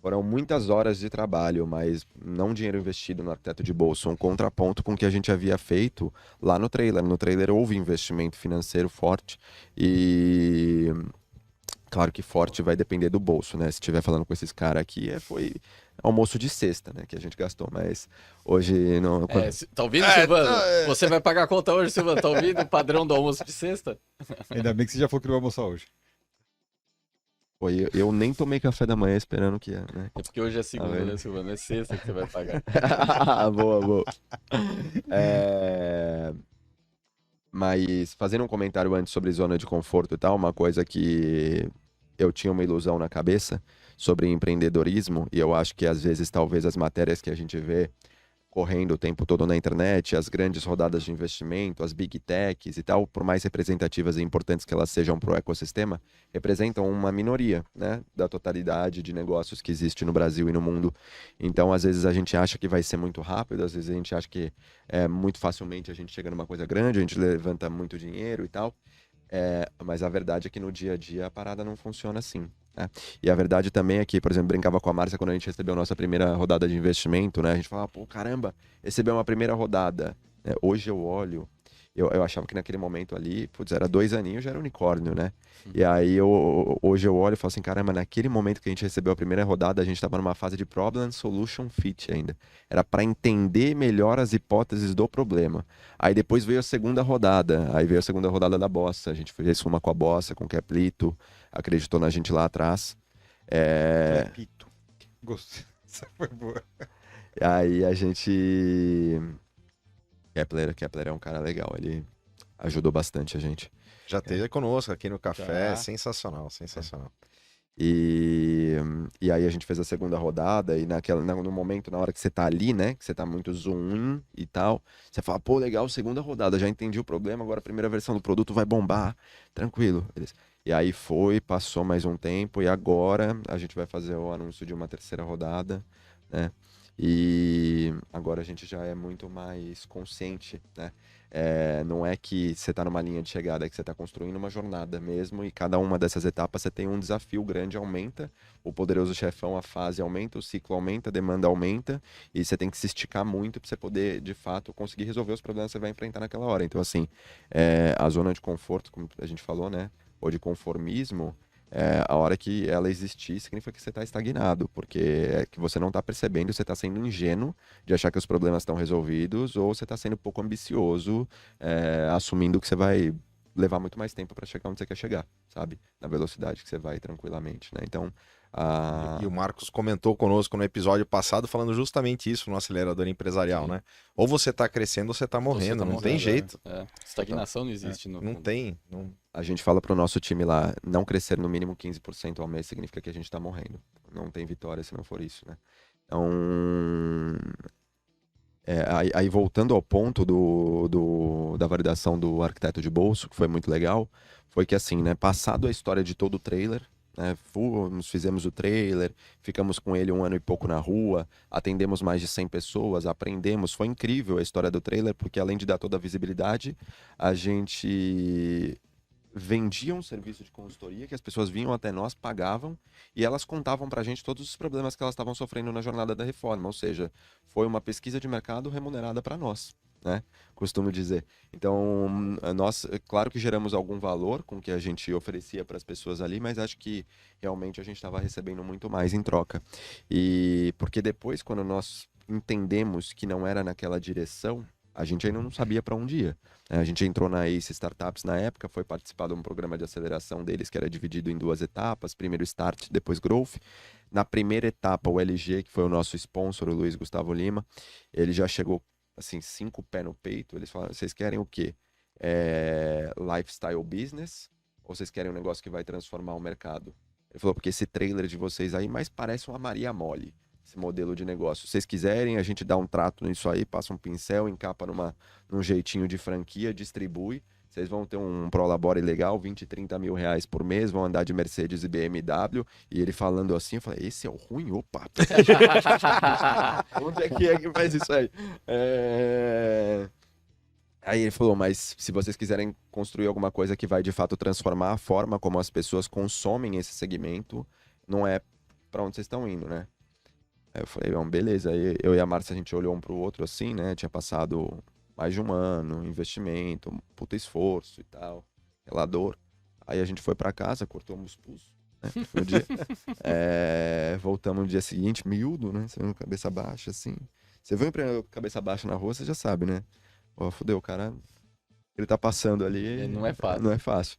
Foram muitas horas de trabalho, mas não dinheiro investido no arquiteto de bolso, um contraponto com o que a gente havia feito lá no trailer. No trailer houve investimento financeiro forte e claro que forte vai depender do bolso, né? Se estiver falando com esses caras aqui, foi almoço de sexta, né? Que a gente gastou, mas hoje não. Tá ouvindo, Silvano? Você vai pagar a conta hoje, Silvano? Tá ouvindo o padrão do almoço de sexta? Ainda bem que você já falou que não vai almoçar hoje. Foi, eu nem tomei café da manhã esperando que ia, né? É porque hoje é segunda, vendo? né, Silvano? É sexta que você vai pagar. Boa, boa. Mas fazendo um comentário antes sobre zona de conforto e tal, uma coisa que eu tinha uma ilusão na cabeça sobre empreendedorismo, e eu acho que às vezes talvez as matérias que a gente vê correndo o tempo todo na internet, as grandes rodadas de investimento, as big techs e tal, por mais representativas e importantes que elas sejam para o ecossistema, representam uma minoria, né, da totalidade de negócios que existe no Brasil e no mundo. Então, às vezes a gente acha que vai ser muito rápido, às vezes a gente acha que muito facilmente a gente chega numa coisa grande, a gente levanta muito dinheiro e tal, mas a verdade é que no dia a dia a parada não funciona assim. E a verdade também é que, por exemplo, brincava com a Márcia quando a gente recebeu a nossa primeira rodada de investimento, né? A gente falava, pô, caramba, recebeu uma primeira rodada. Hoje eu olho, eu achava que naquele momento ali, putz, era 2 aninhos, já era unicórnio, né? E aí hoje eu olho e falo assim, caramba, naquele momento que a gente recebeu a primeira rodada, a gente estava numa fase de problem solution fit ainda. Era para entender melhor as hipóteses do problema. Aí depois veio a segunda rodada, da Bossa, a gente fez uma com a Bossa, com o Keplito, acreditou na gente lá atrás. Pito. Gostei. Essa foi boa. Aí a gente... Kepler é um cara legal, ele ajudou bastante a gente. Já esteve conosco aqui no café, Já. sensacional, sensacional. E aí a gente fez a segunda rodada e no momento, na hora que você tá ali, né, que você tá muito zoom in e tal, você fala, pô, legal, segunda rodada, já entendi o problema, agora a primeira versão do produto vai bombar, tranquilo. E aí passou mais um tempo e agora a gente vai fazer o anúncio de uma terceira rodada, né? E agora a gente já é muito mais consciente, né? Não é que você está numa linha de chegada, é que você está construindo uma jornada mesmo, e cada uma dessas etapas você tem um desafio grande, aumenta, o poderoso chefão, a fase aumenta, o ciclo aumenta, a demanda aumenta, e você tem que se esticar muito para você poder, de fato, conseguir resolver os problemas que você vai enfrentar naquela hora. Então, assim, a zona de conforto, como a gente falou, né, ou de conformismo, a hora que ela existir, significa que você está estagnado, porque é que você não está percebendo, você está sendo ingênuo de achar que os problemas estão resolvidos, ou você está sendo pouco ambicioso, assumindo que você vai levar muito mais tempo para chegar onde você quer chegar, sabe? Na velocidade que você vai tranquilamente, né? Então, E o Marcos comentou conosco no episódio passado falando justamente isso no acelerador empresarial, Sim. né? Ou você tá crescendo ou você tá morrendo, não tem jeito. Estagnação não existe no Não fundo. tem. Não... a gente fala pro nosso time lá, não crescer no mínimo 15% ao mês significa que a gente tá morrendo. Não tem vitória se não for isso, né? Então, aí voltando ao ponto da validação do arquiteto de bolso, que foi muito legal, foi que assim, né, passado a história de todo o trailer, né, fizemos o trailer, ficamos com ele 1 ano e pouco na rua, atendemos mais de 100 pessoas, aprendemos, foi incrível a história do trailer, porque além de dar toda a visibilidade, a gente vendia um serviço de consultoria que as pessoas vinham até nós, pagavam, e elas contavam pra gente todos os problemas que elas estavam sofrendo na jornada da reforma, ou seja, foi uma pesquisa de mercado remunerada para nós, né? Costumo dizer. Então, nós, claro que geramos algum valor com o que a gente oferecia para as pessoas ali, mas acho que realmente a gente estava recebendo muito mais em troca. E porque depois, quando nós entendemos que não era naquela direção, a gente ainda não sabia para onde ia. A gente entrou na Ace Startups na época, foi participar de um programa de aceleração deles que era dividido em 2 etapas, primeiro Start, depois Growth. Na primeira etapa, o LG, que foi o nosso sponsor, o Luiz Gustavo Lima, ele já chegou, assim, 5 pés no peito. Eles falaram, vocês querem o quê? Lifestyle business? Ou vocês querem um negócio que vai transformar o mercado? Ele falou, porque esse trailer de vocês aí mais parece uma Maria Mole, esse modelo de negócio. Se vocês quiserem, a gente dá um trato nisso aí, passa um pincel, encapa num jeitinho de franquia, distribui. Vocês vão ter um Prolabore legal, 20, 30 mil reais por mês, vão andar de Mercedes e BMW. E ele falando assim, eu falei, esse é o ruim? Opa! Onde é que faz isso aí? Aí ele falou, mas se vocês quiserem construir alguma coisa que vai de fato transformar a forma como as pessoas consomem esse segmento, não é pra onde vocês estão indo, né? Aí eu falei, bom, beleza. Aí eu e a Márcia, a gente olhou um pro outro assim, né? Tinha passado mais de 1 ano, investimento, puta esforço e tal, relador. Aí a gente foi pra casa, cortamos pulso, né? No dia. Voltamos no dia seguinte, miúdo, né? Você vê cabeça baixa, assim. Você vê um empreendedor com cabeça baixa na rua, você já sabe, né? Ó, fudeu, o cara, ele tá passando ali. Não é fácil. Não é fácil.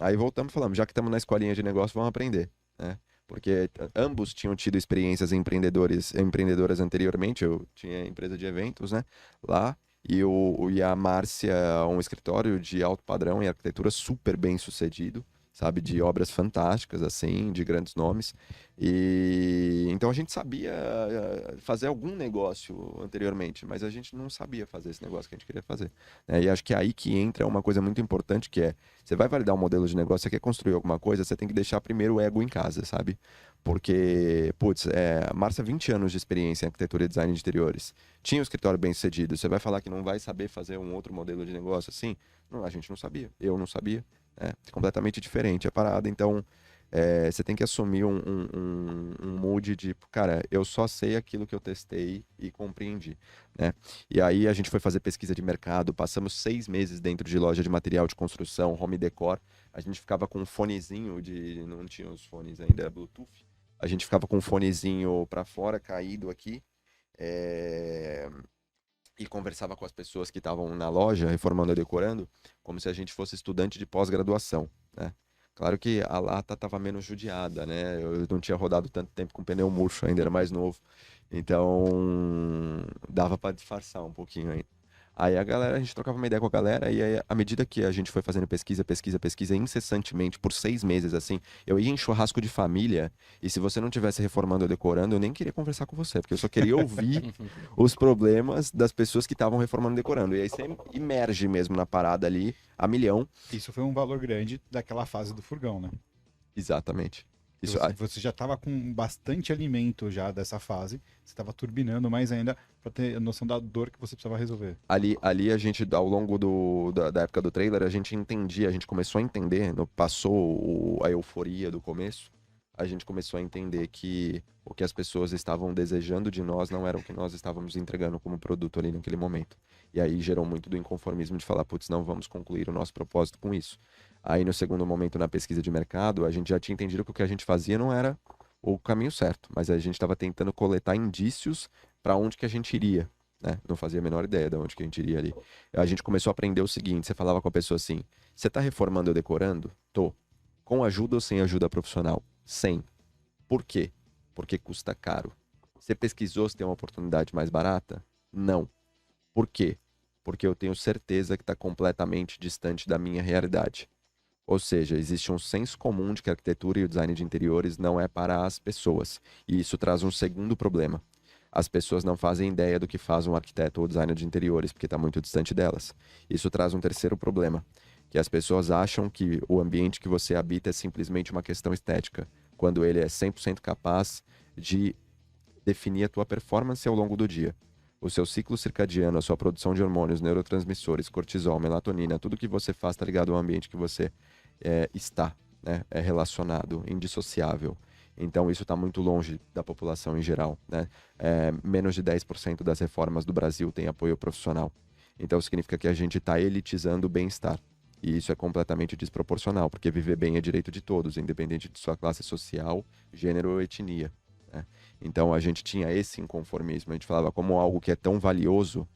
Aí voltamos e falamos, já que estamos na escolinha de negócio, vamos aprender, né? Porque ambos tinham tido experiências empreendedoras anteriormente. Eu tinha empresa de eventos, né, lá, e a Márcia, um escritório de alto padrão em arquitetura super bem sucedido, sabe, de obras fantásticas, assim, de grandes nomes. E então a gente sabia fazer algum negócio anteriormente, mas a gente não sabia fazer esse negócio que a gente queria fazer, né? E acho que é aí que entra uma coisa muito importante, que é, você vai validar um modelo de negócio, você quer construir alguma coisa, você tem que deixar primeiro o ego em casa, sabe? Porque, putz, a Márcia, 20 anos de experiência em arquitetura e design de interiores, tinha um escritório bem sucedido, você vai falar que não vai saber fazer um outro modelo de negócio assim? Não, a gente não sabia, eu não sabia. É completamente diferente a parada. Então, você tem que assumir um mood de, cara, eu só sei aquilo que eu testei e compreendi, né? E aí a gente foi fazer pesquisa de mercado, passamos 6 meses dentro de loja de material de construção, home decor. A gente ficava com um fonezinho não tinha os fones ainda, Bluetooth. A gente ficava com um fonezinho pra fora, caído aqui. E conversava com as pessoas que estavam na loja, reformando e decorando, como se a gente fosse estudante de pós-graduação, né? Claro que a lata estava menos judiada, né? Eu não tinha rodado tanto tempo com pneu murcho, ainda era mais novo. Então, dava para disfarçar um pouquinho ainda. Aí a gente trocava uma ideia com a galera, e aí, à medida que a gente foi fazendo pesquisa incessantemente, por 6 meses, assim, eu ia em churrasco de família, e se você não estivesse reformando ou decorando, eu nem queria conversar com você, porque eu só queria ouvir os problemas das pessoas que estavam reformando e decorando. E aí você imerge mesmo na parada ali, a milhão. Isso foi um valor grande daquela fase do furgão, né? Exatamente. Isso, Você já estava com bastante alimento já dessa fase, você estava turbinando mais ainda para ter a noção da dor que você precisava resolver. Ali a gente, ao longo da época do trailer, a gente começou a entender, passou a euforia do começo, a gente começou a entender que o que as pessoas estavam desejando de nós não era o que nós estávamos entregando como produto ali naquele momento. E aí gerou muito do inconformismo de falar, putz, não vamos concluir o nosso propósito com isso. Aí no segundo momento, na pesquisa de mercado, a gente já tinha entendido que o que a gente fazia não era o caminho certo, mas a gente estava tentando coletar indícios para onde que a gente iria, né? Não fazia a menor ideia de onde que a gente iria ali. A gente começou a aprender o seguinte, você falava com a pessoa assim, você tá reformando ou decorando? Tô. Com ajuda ou sem ajuda profissional? Sem. Por quê? Porque custa caro. Você pesquisou se tem uma oportunidade mais barata? Não. Por quê? Porque eu tenho certeza que está completamente distante da minha realidade. Ou seja, existe um senso comum de que a arquitetura e o design de interiores não é para as pessoas. E isso traz um segundo problema. As pessoas não fazem ideia do que faz um arquiteto ou designer de interiores, porque está muito distante delas. Isso traz um terceiro problema, que as pessoas acham que o ambiente que você habita é simplesmente uma questão estética, quando ele é 100% capaz de definir a tua performance ao longo do dia. O seu ciclo circadiano, a sua produção de hormônios, neurotransmissores, cortisol, melatonina, tudo que você faz está ligado ao ambiente que você está, né? É relacionado, indissociável. Então isso está muito longe da população em geral, né? Menos de 10% das reformas do Brasil tem apoio profissional. Então significa que a gente está elitizando o bem-estar. E isso é completamente desproporcional, porque viver bem é direito de todos, independente de sua classe social, gênero ou etnia, né? Então a gente tinha esse inconformismo. A gente falava como algo que é tão valioso,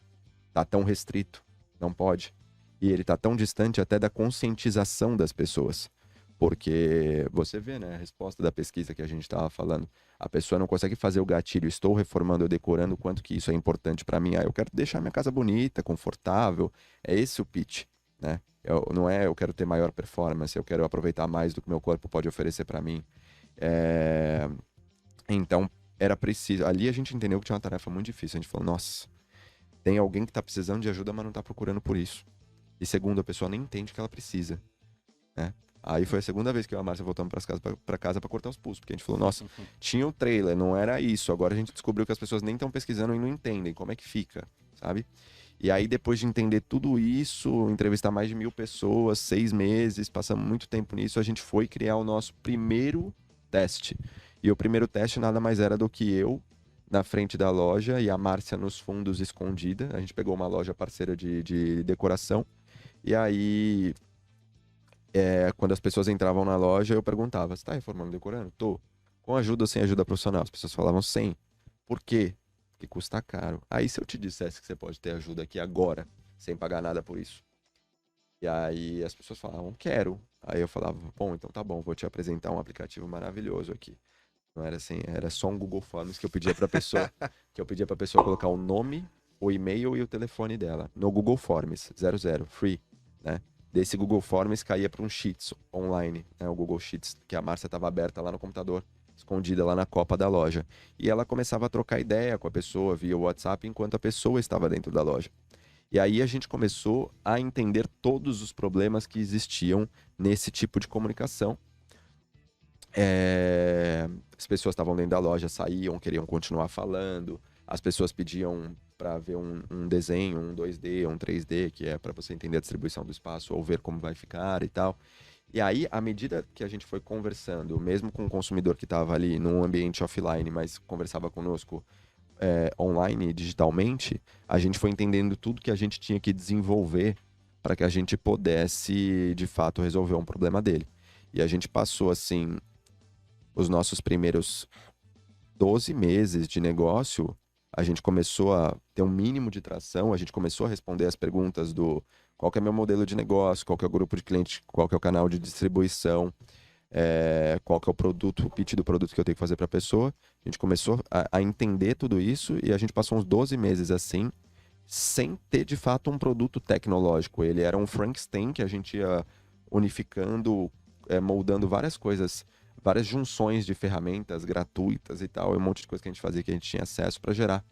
está tão restrito, não pode. E ele está tão distante até da conscientização das pessoas. Porque você vê, né, a resposta da pesquisa que a gente estava falando. A pessoa não consegue fazer o gatilho, estou reformando ou decorando, quanto que isso é importante para mim. Eu quero deixar minha casa bonita, confortável. É esse o pitch, né? Não é eu quero ter maior performance, eu quero aproveitar mais do que meu corpo pode oferecer para mim. Então, era preciso. Ali a gente entendeu que tinha uma tarefa muito difícil. A gente falou, nossa, tem alguém que está precisando de ajuda, mas não está procurando por isso. E segundo, a pessoa nem entende que ela precisa, né? Aí foi a segunda vez que eu e a Márcia voltamos para casa para cortar os pulsos, porque a gente falou, nossa, tinha o trailer, não era isso. Agora a gente descobriu que as pessoas nem estão pesquisando e não entendem como é que fica, sabe? E aí depois de entender tudo isso, entrevistar mais de 1000 pessoas, 6 meses, passamos muito tempo nisso, a gente foi criar o nosso primeiro teste. E o primeiro teste nada mais era do que eu na frente da loja e a Márcia nos fundos escondida. A gente pegou uma loja parceira de decoração. E aí, quando as pessoas entravam na loja, eu perguntava, você tá reformando decorando? Tô. Com ajuda ou sem ajuda profissional? As pessoas falavam sem. Por quê? Porque custa caro. Aí se eu te dissesse que você pode ter ajuda aqui agora, sem pagar nada por isso? E aí as pessoas falavam, quero. Aí eu falava, bom, então tá bom, vou te apresentar um aplicativo maravilhoso aqui. Não era assim, era só um Google Forms que eu pedia pra pessoa, colocar o nome, o e-mail e o telefone dela. No Google Forms, 00, free, né? Desse Google Forms caía para um Sheets online, né? O Google Sheets, que a Márcia estava aberta lá no computador, escondida lá na copa da loja. E ela começava a trocar ideia com a pessoa via WhatsApp enquanto a pessoa estava dentro da loja. E aí a gente começou a entender todos os problemas que existiam nesse tipo de comunicação. As pessoas estavam dentro da loja, saíam, queriam continuar falando. As pessoas pediam para ver um desenho, um 2D, um 3D, que é para você entender a distribuição do espaço ou ver como vai ficar e tal. E aí, à medida que a gente foi conversando, mesmo com o consumidor que estava ali num ambiente offline, mas conversava conosco online, digitalmente, a gente foi entendendo tudo que a gente tinha que desenvolver para que a gente pudesse, de fato, resolver um problema dele. E a gente passou, assim, os nossos primeiros 12 meses de negócio, a gente começou a ter um mínimo de tração, a gente começou a responder as perguntas do qual que é meu modelo de negócio, qual que é o grupo de cliente, qual que é o canal de distribuição, qual que é o produto, o pitch do produto que eu tenho que fazer para a pessoa. A gente começou a entender tudo isso e a gente passou uns 12 meses assim, sem ter de fato um produto tecnológico. Ele era um Frankenstein que a gente ia unificando, moldando várias coisas, várias junções de ferramentas gratuitas e tal, e um monte de coisa que a gente fazia que a gente tinha acesso para gerar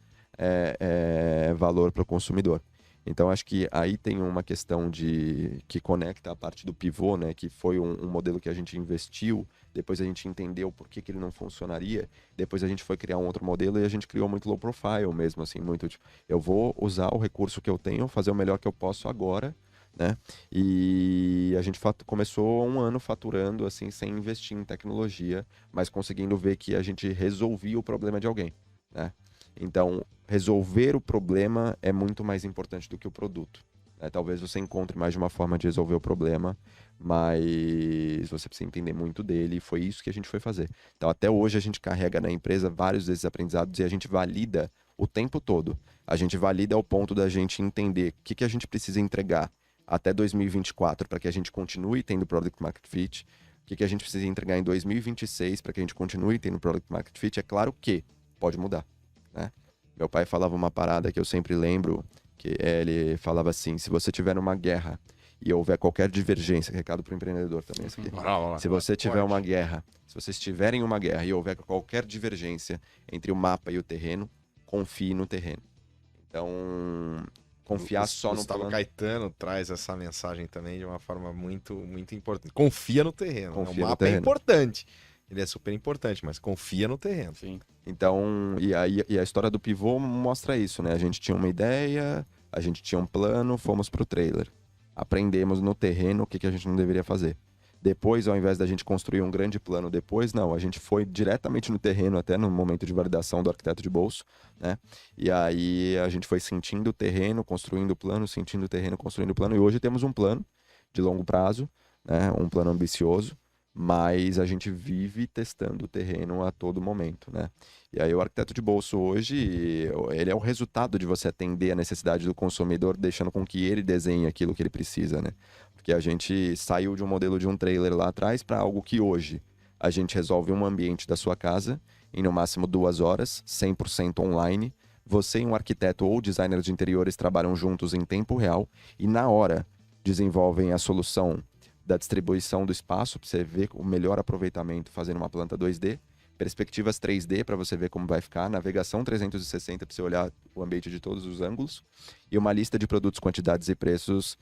valor para o consumidor. Então, acho que aí tem uma questão que conecta a parte do pivô, né? Que foi um modelo que a gente investiu, depois a gente entendeu por que ele não funcionaria, depois a gente foi criar um outro modelo e a gente criou muito low profile mesmo, assim, muito tipo, eu vou usar o recurso que eu tenho, fazer o melhor que eu posso agora, né? E a gente começou 1 ano faturando, assim, sem investir em tecnologia, mas conseguindo ver que a gente resolvia o problema de alguém, né? Então, resolver o problema é muito mais importante do que o produto, né? Talvez você encontre mais de uma forma de resolver o problema, mas você precisa entender muito dele, e foi isso que a gente foi fazer. Então, até hoje a gente carrega na empresa vários desses aprendizados e a gente valida o tempo todo. A gente valida ao ponto da gente entender o que a gente precisa entregar até 2024 para que a gente continue tendo Product Market Fit, o que a gente precisa entregar em 2026 para que a gente continue tendo Product Market Fit. É claro que pode mudar, né? Meu pai falava uma parada que eu sempre lembro, que ele falava assim, se você tiver numa guerra e houver qualquer divergência, recado para o empreendedor também, isso aqui. Se você tiver uma guerra, se vocês tiverem uma guerra e houver qualquer divergência entre o mapa e o terreno, confie no terreno. Então, confiar só no Gustavo plano. Caetano traz essa mensagem também de uma forma muito, muito importante. Confia no terreno. Confia O no mapa é terreno. importante. Ele é super importante, mas confia no terreno. Sim. Então, e a história do pivô mostra isso, né? A gente tinha uma ideia, a gente tinha um plano, fomos pro trailer. Aprendemos no terreno o que a gente não deveria fazer. Depois, ao invés da gente construir um grande plano depois, não, a gente foi diretamente no terreno, até no momento de validação do arquiteto de bolso, né? E aí a gente foi sentindo o terreno, construindo o plano, sentindo o terreno, construindo o plano. E hoje temos um plano de longo prazo, né? Um plano ambicioso, mas a gente vive testando o terreno a todo momento, né? E aí o arquiteto de bolso hoje, ele é o resultado de você atender a necessidade do consumidor, deixando com que ele desenhe aquilo que ele precisa, né? Porque a gente saiu de um modelo de um trailer lá atrás para algo que hoje a gente resolve um ambiente da sua casa em no máximo 2 horas, 100% online. Você e um arquiteto ou designer de interiores trabalham juntos em tempo real e na hora desenvolvem a solução da distribuição do espaço para você ver o melhor aproveitamento fazendo uma planta 2D, perspectivas 3D para você ver como vai ficar, navegação 360 para você olhar o ambiente de todos os ângulos e uma lista de produtos, quantidades e preços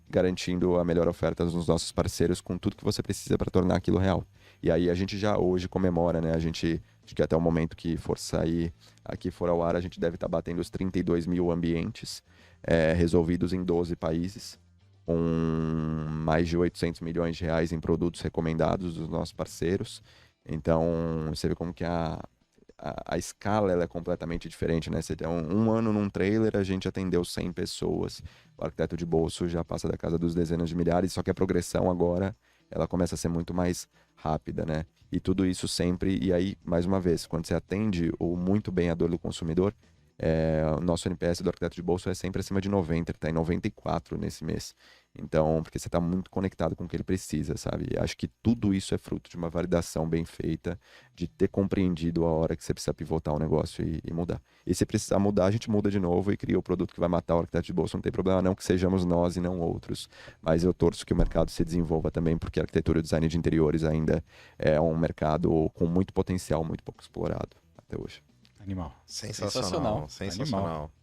garantindo a melhor oferta dos nossos parceiros com tudo que você precisa para tornar aquilo real. E aí a gente já hoje comemora, né? Acho que até o momento que for sair aqui, for ao ar, a gente deve estar batendo os 32 mil ambientes resolvidos em 12 países, com mais de 800 milhões de reais em produtos recomendados dos nossos parceiros. Então, você vê como que a escala ela é completamente diferente, né? Você tem um ano num trailer, a gente atendeu 100 pessoas. O arquiteto de bolso já passa da casa dos dezenas de milhares, só que a progressão agora, ela começa a ser muito mais rápida, né? E tudo isso sempre, e aí, mais uma vez, quando você atende muito bem a dor do consumidor, o nosso NPS do arquiteto de bolso é sempre acima de 90, ele está em 94 nesse mês. Então, porque você está muito conectado com o que ele precisa, sabe? E acho que tudo isso é fruto de uma validação bem feita, de ter compreendido a hora que você precisa pivotar o negócio e mudar. E se precisar mudar, a gente muda de novo e cria o produto que vai matar o arquiteto de bolso. Não tem problema não que sejamos nós e não outros. Mas eu torço que o mercado se desenvolva também, porque a arquitetura e o design de interiores ainda é um mercado com muito potencial, muito pouco explorado até hoje. Animal. Sensacional,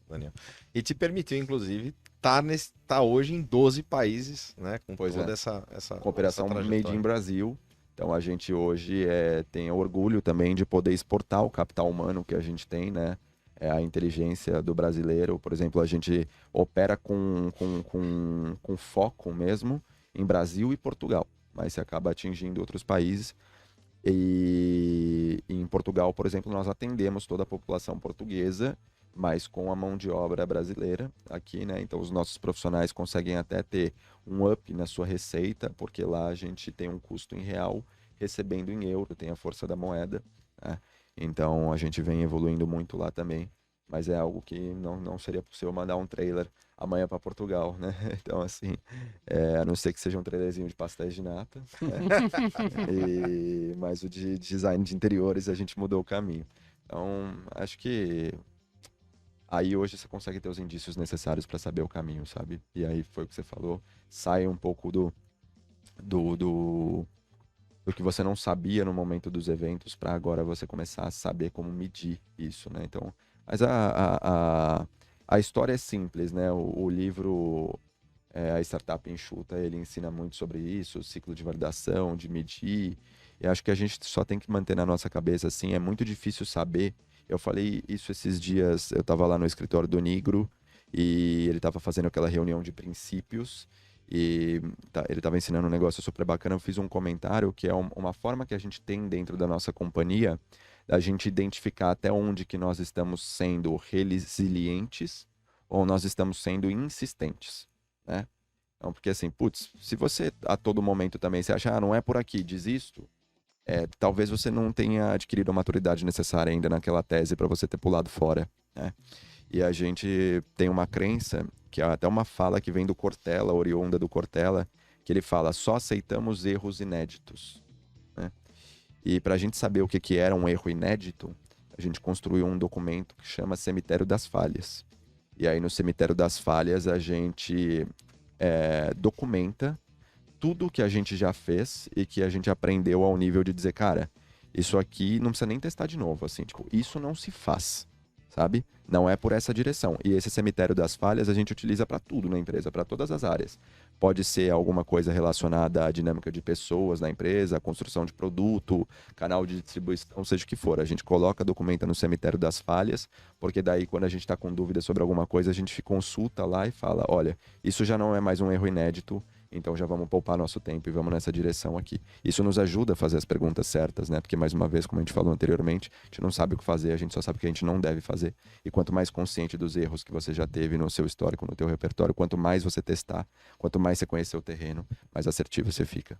Daniel. E te permitiu, inclusive, tá hoje em 12 países, né? Com Pois toda é. essa Cooperação essa Made trajetória. in Brasil. Então a gente hoje tem orgulho também de poder exportar o capital humano que a gente tem, né? A inteligência do brasileiro. Por exemplo, a gente opera com foco mesmo em Brasil e Portugal, mas se acaba atingindo outros países. E em Portugal, por exemplo, nós atendemos toda a população portuguesa, mas com a mão de obra brasileira aqui, né? Então os nossos profissionais conseguem até ter um up na sua receita, porque lá a gente tem um custo em real, recebendo em euro, tem a força da moeda, né? Então a gente vem evoluindo muito lá também, mas é algo que não seria possível mandar um trailer amanhã para Portugal, né? Então assim, a não ser que seja um trailerzinho de pastéis de nata, né? Mas o de design de interiores a gente mudou o caminho. Então acho que aí hoje você consegue ter os indícios necessários para saber o caminho, sabe? E aí foi o que você falou, sai um pouco do que você não sabia no momento dos eventos para agora você começar a saber como medir isso, né? Então, mas a história é simples, né? O livro A Startup Enxuta, ele ensina muito sobre isso, o ciclo de validação, de medir. E acho que a gente só tem que manter na nossa cabeça assim, é muito difícil saber. Eu falei isso esses dias, eu estava lá no escritório do Nigro e ele estava fazendo aquela reunião de princípios e ele estava ensinando um negócio super bacana. Eu fiz um comentário que é uma forma que a gente tem dentro da nossa companhia da gente identificar até onde que nós estamos sendo resilientes ou nós estamos sendo insistentes, né? Então, porque assim, putz, se você a todo momento também se acha, não é por aqui, desisto, talvez você não tenha adquirido a maturidade necessária ainda naquela tese para você ter pulado fora, né? E a gente tem uma crença, que é até uma fala que vem do Cortella, oriunda do Cortella, que ele fala, só aceitamos erros inéditos, né? E para a gente saber o que era um erro inédito, a gente construiu um documento que chama Cemitério das Falhas. E aí no Cemitério das Falhas a gente documenta tudo que a gente já fez e que a gente aprendeu ao nível de dizer, cara, isso aqui não precisa nem testar de novo, assim, tipo, isso não se faz, sabe? Não é por essa direção. E esse Cemitério das Falhas a gente utiliza para tudo na empresa, para todas as áreas. Pode ser alguma coisa relacionada à dinâmica de pessoas na empresa, à construção de produto, canal de distribuição, seja o que for. A gente coloca, documenta no Cemitério das Falhas, porque daí quando a gente está com dúvida sobre alguma coisa, a gente consulta lá e fala, olha, isso já não é mais um erro inédito, então já vamos poupar nosso tempo e vamos nessa direção aqui. Isso nos ajuda a fazer as perguntas certas, né? Porque, mais uma vez, como a gente falou anteriormente, a gente não sabe o que fazer, a gente só sabe o que a gente não deve fazer. E quanto mais consciente dos erros que você já teve no seu histórico, no teu repertório, quanto mais você testar, quanto mais você conhecer o terreno, mais assertivo você fica.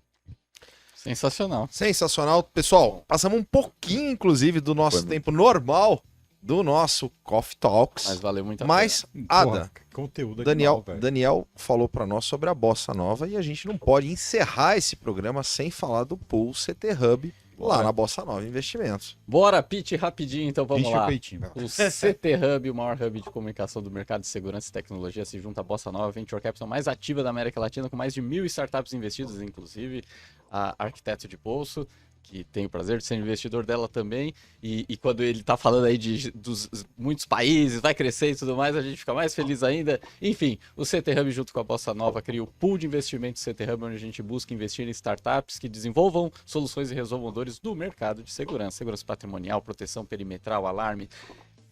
Sensacional. Sensacional. Pessoal, passamos um pouquinho, inclusive, do nosso tempo normal do nosso Coffee Talks. Mas valeu muito a Mas, pena. Ada, Conteúdo Daniel, velho. Daniel falou para nós sobre a Bossa Nova e a gente não pode encerrar esse programa sem falar do Pool CT Hub lá na Bossa Nova Investimentos. Bora, pitch rapidinho, então vamos Enche o lá. peitinho, vai lá. O CT Hub, o maior hub de comunicação do mercado de segurança e tecnologia, se junta à Bossa Nova, Venture Capital mais ativa da América Latina, com mais de 1.000 startups investidas, inclusive a Arquiteto de Bolso, que tem o prazer de ser investidor dela também, e quando ele tá falando aí dos muitos países, vai crescer e tudo mais, a gente fica mais feliz ainda. Enfim, o CT Hub junto com a Bossa Nova cria o pool de investimentos CT Hub, onde a gente busca investir em startups que desenvolvam soluções e resolvam dores do mercado de segurança, segurança patrimonial, proteção perimetral, alarme,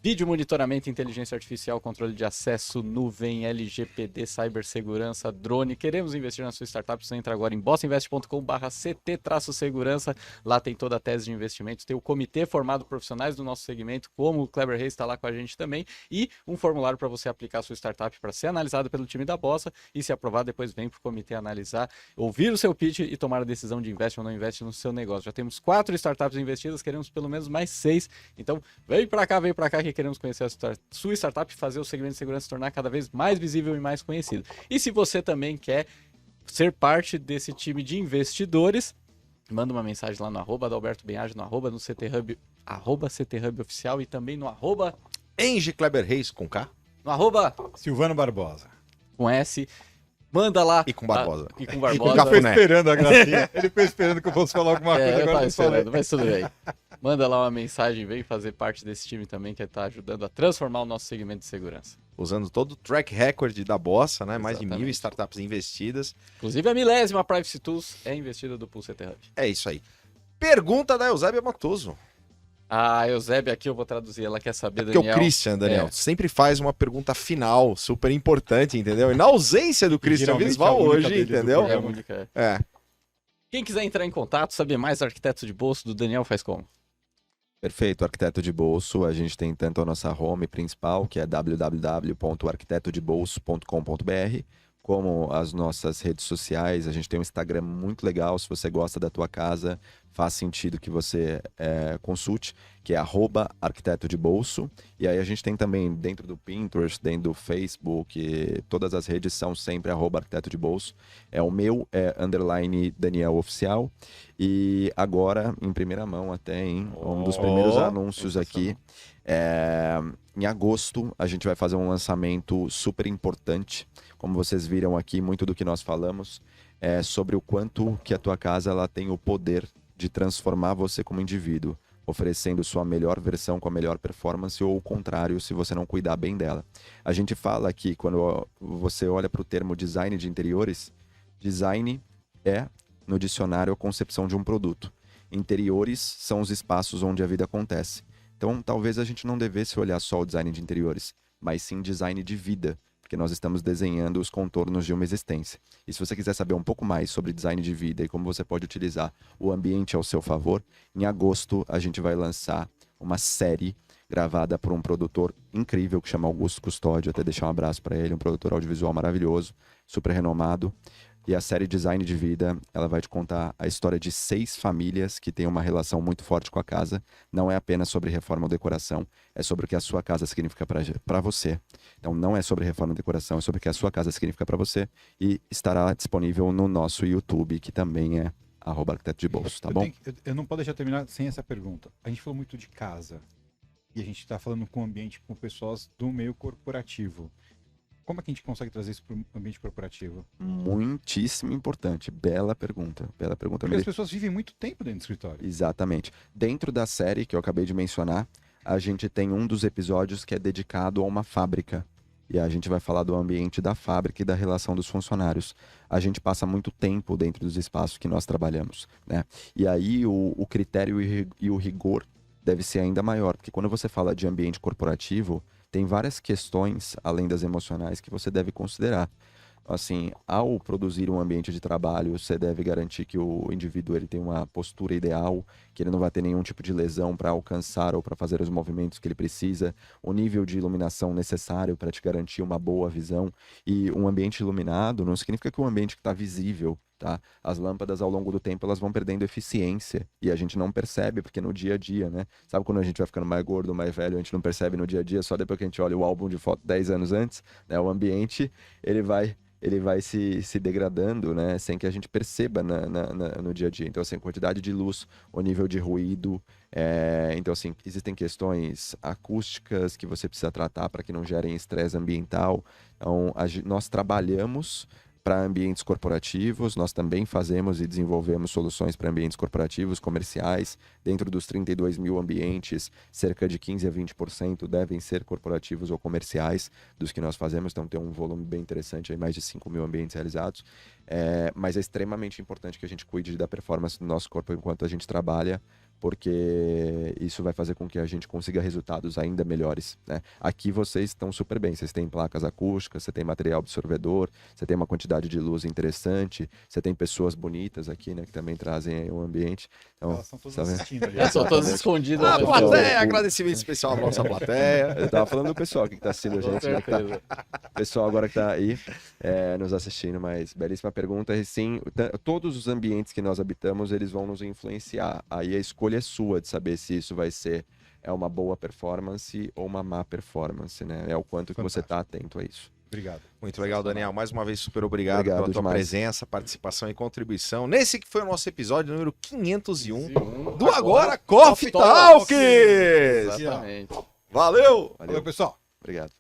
vídeo monitoramento, inteligência artificial, controle de acesso, nuvem, LGPD, cibersegurança, drone. Queremos investir na sua startup? Você entra agora em bossainvest.com/ct-segurança. Lá tem toda a tese de investimento. Tem o comitê formado por profissionais do nosso segmento, como o Kleber Reis está lá com a gente também. E um formulário para você aplicar a sua startup para ser analisado pelo time da Bossa. E se aprovar, depois vem para o comitê analisar, ouvir o seu pitch e tomar a decisão de investe ou não investe no seu negócio. Já temos 4 startups investidas, queremos pelo menos mais 6. Então, vem para cá, que queremos conhecer a sua startup e fazer o segmento de segurança se tornar cada vez mais visível e mais conhecido. E se você também quer ser parte desse time de investidores, manda uma mensagem lá no @adalbertobenhage, no CT Hub, @CT Hub oficial, e também no Enge Kleber Reis com K Silvano Barbosa. com S. Manda lá. e com Barbosa. E com E Barbosa. com Ele ficou Cafuné. esperando a gracinha. Ele ficou esperando que eu fosse falar alguma coisa, Eu agora tava eu falei. esperando, mas tudo bem. Manda lá uma mensagem, vem fazer parte desse time também, que está ajudando a transformar o nosso segmento de segurança. Usando todo o track record da Bossa, né? Mais de 1.000 Exatamente. startups investidas. Inclusive a milésima Privacy Tools é investida do Pool CT Hub. É isso aí. Pergunta da Eusébia Matoso. A Eusébia aqui, eu vou traduzir, ela quer saber, Porque Daniel. o Christian, Daniel, É. sempre faz uma pergunta final, super importante, entendeu? E na ausência do Christian geralmente Visval é a única hoje, dele do entendeu? É a programa. única. É. Quem quiser entrar em contato, saber mais do Arquiteto de Bolso do Daniel, faz como? Perfeito, Arquiteto de Bolso. A gente tem tanto a nossa home principal, que é www.arquitetodebolso.com.br, como as nossas redes sociais. A gente tem um Instagram muito legal. Se você gosta da tua casa, faz sentido que você consulte, que é @arquiteto de bolso. E aí a gente tem também dentro do Pinterest, dentro do Facebook, todas as redes são sempre @arquiteto de bolso. O meu é _Daniel Oficial. E agora, em primeira mão até, hein? Um dos primeiros anúncios aqui. Em agosto, a gente vai fazer um lançamento super importante. Como vocês viram aqui, muito do que nós falamos é sobre o quanto que a tua casa ela tem o poder de transformar você como indivíduo, oferecendo sua melhor versão com a melhor performance, ou o contrário, se você não cuidar bem dela. A gente fala que quando você olha para o termo design de interiores, design é, no dicionário, a concepção de um produto. Interiores são os espaços onde a vida acontece. Então, talvez a gente não devesse olhar só o design de interiores, mas sim design de vida, porque nós estamos desenhando os contornos de uma existência. E se você quiser saber um pouco mais sobre design de vida e como você pode utilizar o ambiente ao seu favor, em agosto a gente vai lançar uma série gravada por um produtor incrível que chama Augusto Custódio, até deixar um abraço para ele, um produtor audiovisual maravilhoso, super renomado, E a série Design de Vida, ela vai te contar a história de 6 famílias que têm uma relação muito forte com a casa. Não é apenas sobre reforma ou decoração, é sobre o que a sua casa significa para você. Então não é sobre reforma ou decoração, é sobre o que a sua casa significa para você. E estará disponível no nosso YouTube, que também é @arquiteto de bolso, tá bom? Eu não posso deixar terminar sem essa pergunta. A gente falou muito de casa. E a gente está falando com o ambiente, com pessoas do meio corporativo. Como é que a gente consegue trazer isso para o ambiente corporativo? Muitíssimo importante. Bela pergunta. Bela pergunta. Porque as pessoas vivem muito tempo dentro do escritório. Exatamente. Dentro da série que eu acabei de mencionar, a gente tem um dos episódios que é dedicado a uma fábrica. E a gente vai falar do ambiente da fábrica e da relação dos funcionários. A gente passa muito tempo dentro dos espaços que nós trabalhamos, né? E aí o critério e o rigor deve ser ainda maior. Porque quando você fala de ambiente corporativo, tem várias questões, além das emocionais, que você deve considerar. Assim, ao produzir um ambiente de trabalho, você deve garantir que o indivíduo ele tem uma postura ideal, que ele não vai ter nenhum tipo de lesão para alcançar ou para fazer os movimentos que ele precisa, o nível de iluminação necessário para te garantir uma boa visão. E um ambiente iluminado não significa que um ambiente que está visível, tá? As lâmpadas ao longo do tempo elas vão perdendo eficiência e a gente não percebe porque no dia a dia, né? Sabe quando a gente vai ficando mais gordo, mais velho, a gente não percebe no dia a dia, só depois que a gente olha o álbum de foto 10 anos antes, né? O ambiente, ele vai se degradando, né? Sem que a gente perceba no dia a dia. Então, assim, quantidade de luz, o nível de ruído. Então, assim, existem questões acústicas que você precisa tratar para que não gerem estresse ambiental. Então, nós trabalhamos para ambientes corporativos, nós também fazemos e desenvolvemos soluções para ambientes corporativos, comerciais. Dentro dos 32 mil ambientes, cerca de 15 a 20% devem ser corporativos ou comerciais dos que nós fazemos, então tem um volume bem interessante, aí mais de 5 mil ambientes realizados. Mas é extremamente importante que a gente cuide da performance do nosso corpo enquanto a gente trabalha, porque isso vai fazer com que a gente consiga resultados ainda melhores, né? Aqui vocês estão super bem, vocês têm placas acústicas, você tem material absorvedor, você tem uma quantidade de luz interessante, você tem pessoas bonitas aqui, né, que também trazem o ambiente. Então, Elas estão todas tá vendo? assistindo ali. São todos escondidos. A né? plateia, agradecimento especial à nossa plateia. Eu tava falando do pessoal que tá assistindo a Com gente, né, que tá, certeza. pessoal agora que tá aí nos assistindo, mas belíssima pergunta. E sim, todos os ambientes que nós habitamos, eles vão nos influenciar. Aí a escolha é sua de saber se isso vai ser uma boa performance ou uma má performance, né? É o quanto que você tá atento a isso. Obrigado. Muito legal, Daniel. Mais uma vez, super obrigado, Obrigado pela tua demais. presença, participação e contribuição nesse que foi o nosso episódio número 501 Do do Agora Coffee Talks! Exatamente. Valeu! Valeu, pessoal. Obrigado.